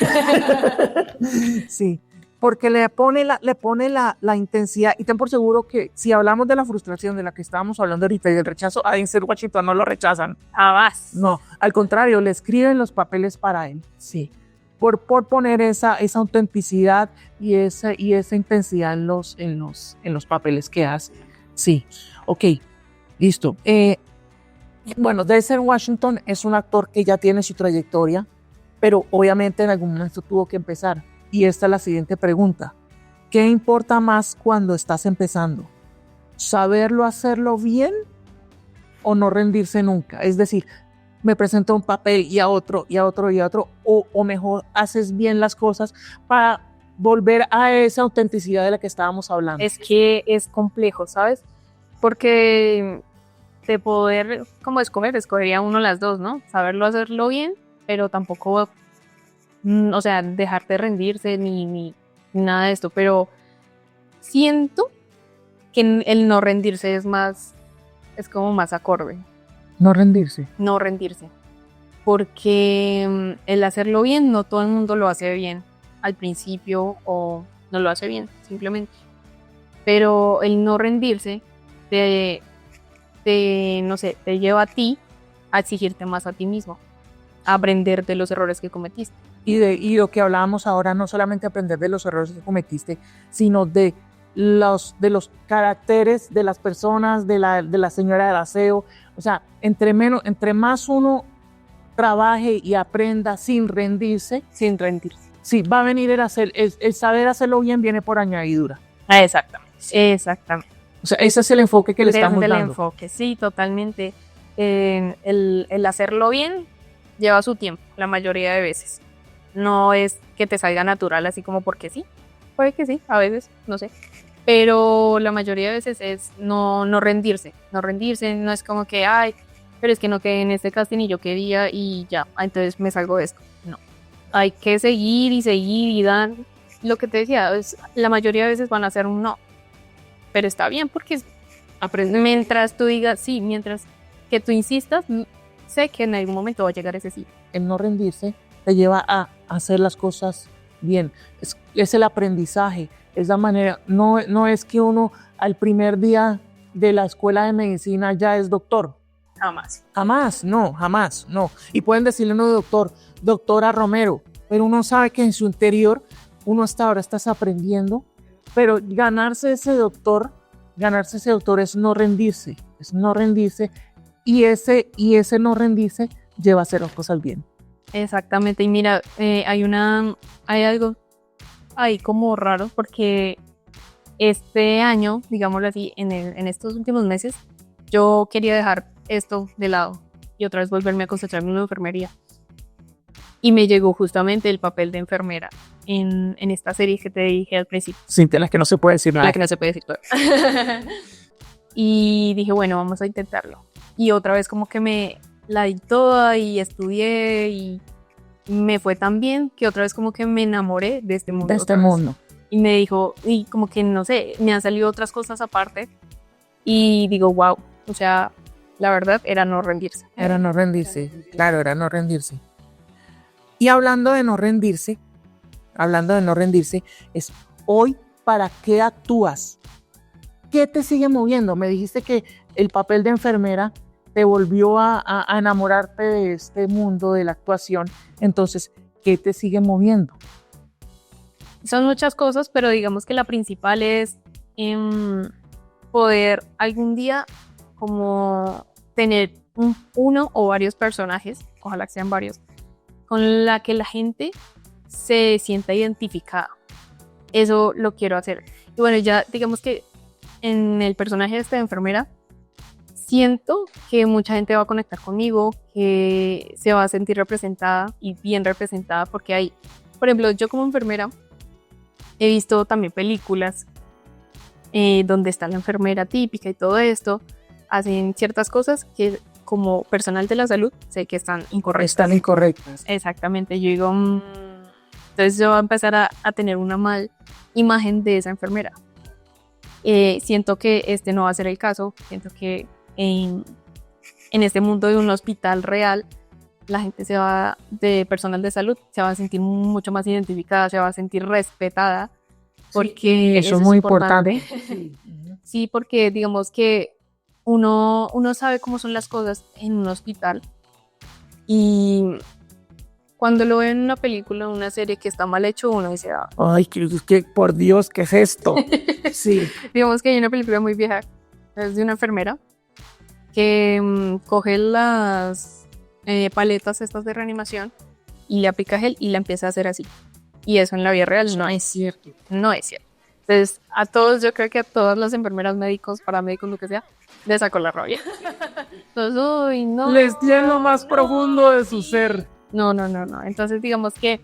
Sí. Porque le pone la intensidad, y ten por seguro que si hablamos de la frustración de la que estábamos hablando ahorita y del rechazo, a Denzel Washington no lo rechazan. Jamás. No, al contrario, le escriben los papeles para él. Sí. Por poner esa autenticidad y esa intensidad en los papeles que hace. Sí. Ok, listo. Bueno, Denzel Washington es un actor que ya tiene su trayectoria, pero obviamente en algún momento tuvo que empezar. Y esta es la siguiente pregunta. ¿Qué importa más cuando estás empezando? ¿Saberlo hacerlo bien o no rendirse nunca? Es decir, me presento un papel y a otro, o mejor haces bien las cosas para volver a esa autenticidad de la que estábamos hablando. Es que es complejo, ¿sabes? Porque de poder como escogería uno las dos, ¿no? Saberlo hacerlo bien, pero tampoco... o sea, dejar de rendirse ni nada de esto, pero siento que el no rendirse es como más acorde. No rendirse. No rendirse, porque el hacerlo bien, no todo el mundo lo hace bien al principio o no lo hace bien, simplemente. Pero el no rendirse no sé, te lleva a ti a exigirte más a ti mismo, a aprender de los errores que cometiste. Y lo que hablábamos ahora, no solamente aprender de los errores que cometiste, sino de los caracteres de las personas, de la señora del aseo. O sea, entre más uno trabaje y aprenda sin rendirse, sí, va a venir el saber hacerlo bien viene por añadidura. Exactamente. O sea, ese es el enfoque que le estamos dando. El enfoque, sí, totalmente. El hacerlo bien lleva su tiempo, la mayoría de veces. No es que te salga natural así como porque sí. Puede que sí, a veces, no sé. Pero la mayoría de veces es no rendirse. No rendirse, no es como que, ay, pero es que no quedé en este casting y yo quería y ya, entonces me salgo de esto. No. Hay que seguir y dar. Lo que te decía, la mayoría de veces van a ser un no. Pero está bien porque mientras tú digas sí, mientras que tú insistas, sé que en algún momento va a llegar ese sí. El no rendirse te lleva a hacer las cosas bien. Es el aprendizaje, es la manera. No es que uno al primer día de la escuela de medicina ya es doctor. Jamás, no. Y pueden decirle no, doctora Romero, pero uno sabe que en su interior uno ahora estás aprendiendo. Pero ganarse ese doctor es no rendirse, y ese no rendirse lleva a hacer las cosas bien. Exactamente, y mira, hay algo ahí como raro, porque este año, digámoslo así, en estos últimos meses, yo quería dejar esto de lado y otra vez volverme a concentrarme en la enfermería. Y me llegó justamente el papel de enfermera en esta serie que te dije al principio. Sí, de las que no se puede decir nada. La que no se puede decir todo. Y dije, bueno, vamos a intentarlo. Y otra vez como que me la di toda y estudié y me fue tan bien que otra vez como que me enamoré de este mundo. Y me dijo, y como que no sé, me han salido otras cosas aparte. Y digo, wow, o sea, la verdad era no rendirse. Era no rendirse. Y hablando de no rendirse, es hoy, ¿para qué actúas? ¿Qué te sigue moviendo? Me dijiste que el papel de enfermera te volvió a enamorarte de este mundo de la actuación. Entonces, ¿qué te sigue moviendo? Son muchas cosas, pero digamos que la principal es poder algún día como tener uno o varios personajes, ojalá que sean varios, con la que la gente se sienta identificada. Eso lo quiero hacer. Y bueno, ya digamos que en el personaje de esta enfermera, siento que mucha gente va a conectar conmigo, que se va a sentir representada y bien representada, porque hay, por ejemplo, yo como enfermera he visto también películas donde está la enfermera típica y todo esto, hacen ciertas cosas que como personal de la salud sé que están incorrectas. Exactamente, yo digo, entonces yo voy a empezar a tener una mal imagen de esa enfermera. Siento que este no va a ser el caso, siento que en este mundo de un hospital real, la gente de personal de salud se va a sentir mucho más identificada, se va a sentir respetada, porque eso es muy importante. Sí, porque digamos que uno sabe cómo son las cosas en un hospital y cuando lo ve en una película, una serie que está mal hecho, uno dice, ay, que por Dios, ¿qué es esto? Sí. Digamos que hay una película muy vieja, es de una enfermera que coge las paletas estas de reanimación y le aplica gel y la empieza a hacer así. Y eso en la vida real no es cierto. Entonces, a todos, yo creo que a todas las enfermeras, médicos, paramédicos, lo que sea, les sacó la rabia. Entonces, uy, no. Les tiene lo más profundo de su ser. No. Entonces, digamos que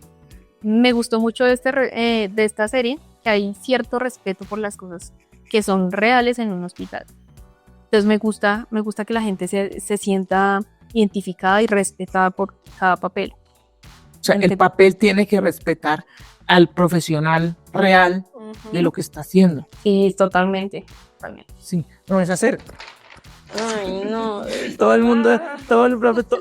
me gustó mucho de esta serie, que hay cierto respeto por las cosas que son reales en un hospital. Entonces, me gusta que la gente se sienta identificada y respetada por cada papel. O sea, el papel tiene que respetar al profesional real de lo que está haciendo. Sí, totalmente. Sí, no es hacer. Ay, no.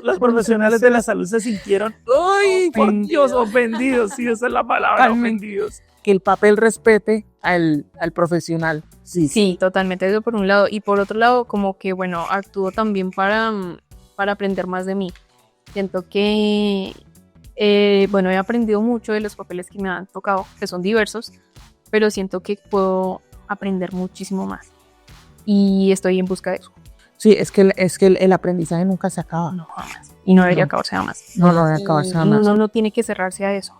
Los profesionales de la salud se sintieron, ¡ay, por Dios, ofendidos! Sí, esa es la palabra, ofendidos. que el papel respete al profesional. Sí, Sí, totalmente, eso por un lado. Y por otro lado, como que, bueno, actúo también para aprender más de mí. Siento que, bueno, he aprendido mucho de los papeles que me han tocado, que son diversos, pero siento que puedo aprender muchísimo más. Y estoy en busca de eso. Sí, es que el aprendizaje nunca se acaba. No, jamás. Y no debería No. acabarse jamás. No debe acabarse Y jamás. uno no tiene que cerrarse a eso.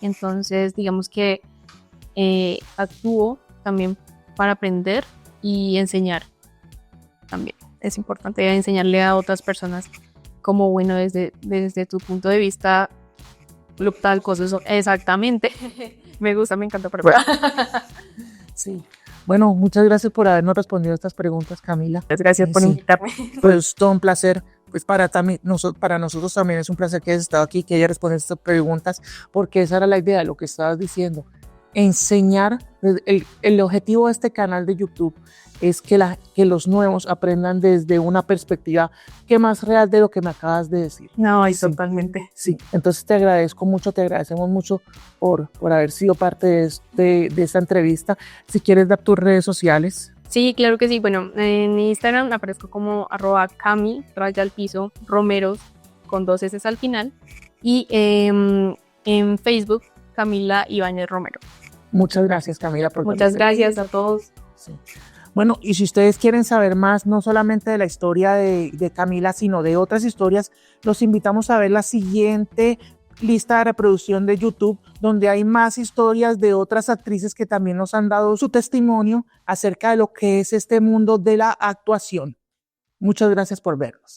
Entonces, digamos que actúo también para aprender y enseñar también. Es importante enseñarle a otras personas como, bueno, desde tu punto de vista, tal cosa, eso. Exactamente. Me gusta, me encanta preparar. Sí. Bueno, muchas gracias por habernos respondido estas preguntas, Camila. Gracias por Sí. invitarme. Pues todo un placer. Pues para nosotros también es un placer que hayas estado aquí, que hayas respondido estas preguntas, porque esa era la idea de lo que estabas diciendo. Enseñar, el objetivo de este canal de YouTube es que los nuevos aprendan desde una perspectiva que más real de lo que me acabas de decir. No, y Sí. totalmente. Sí, entonces te agradezco mucho, te agradecemos mucho por haber sido parte de esta entrevista. Si quieres dar tus redes sociales. Sí, claro que sí. Bueno, en Instagram aparezco como @cami_romeros con 2 S al final. Y en Facebook, Camila Ibáñez Romero. Muchas gracias, Camila. Muchas gracias a todos. Sí. Bueno, y si ustedes quieren saber más, no solamente de la historia de Camila, sino de otras historias, los invitamos a ver la siguiente lista de reproducción de YouTube, donde hay más historias de otras actrices que también nos han dado su testimonio acerca de lo que es este mundo de la actuación. Muchas gracias por vernos.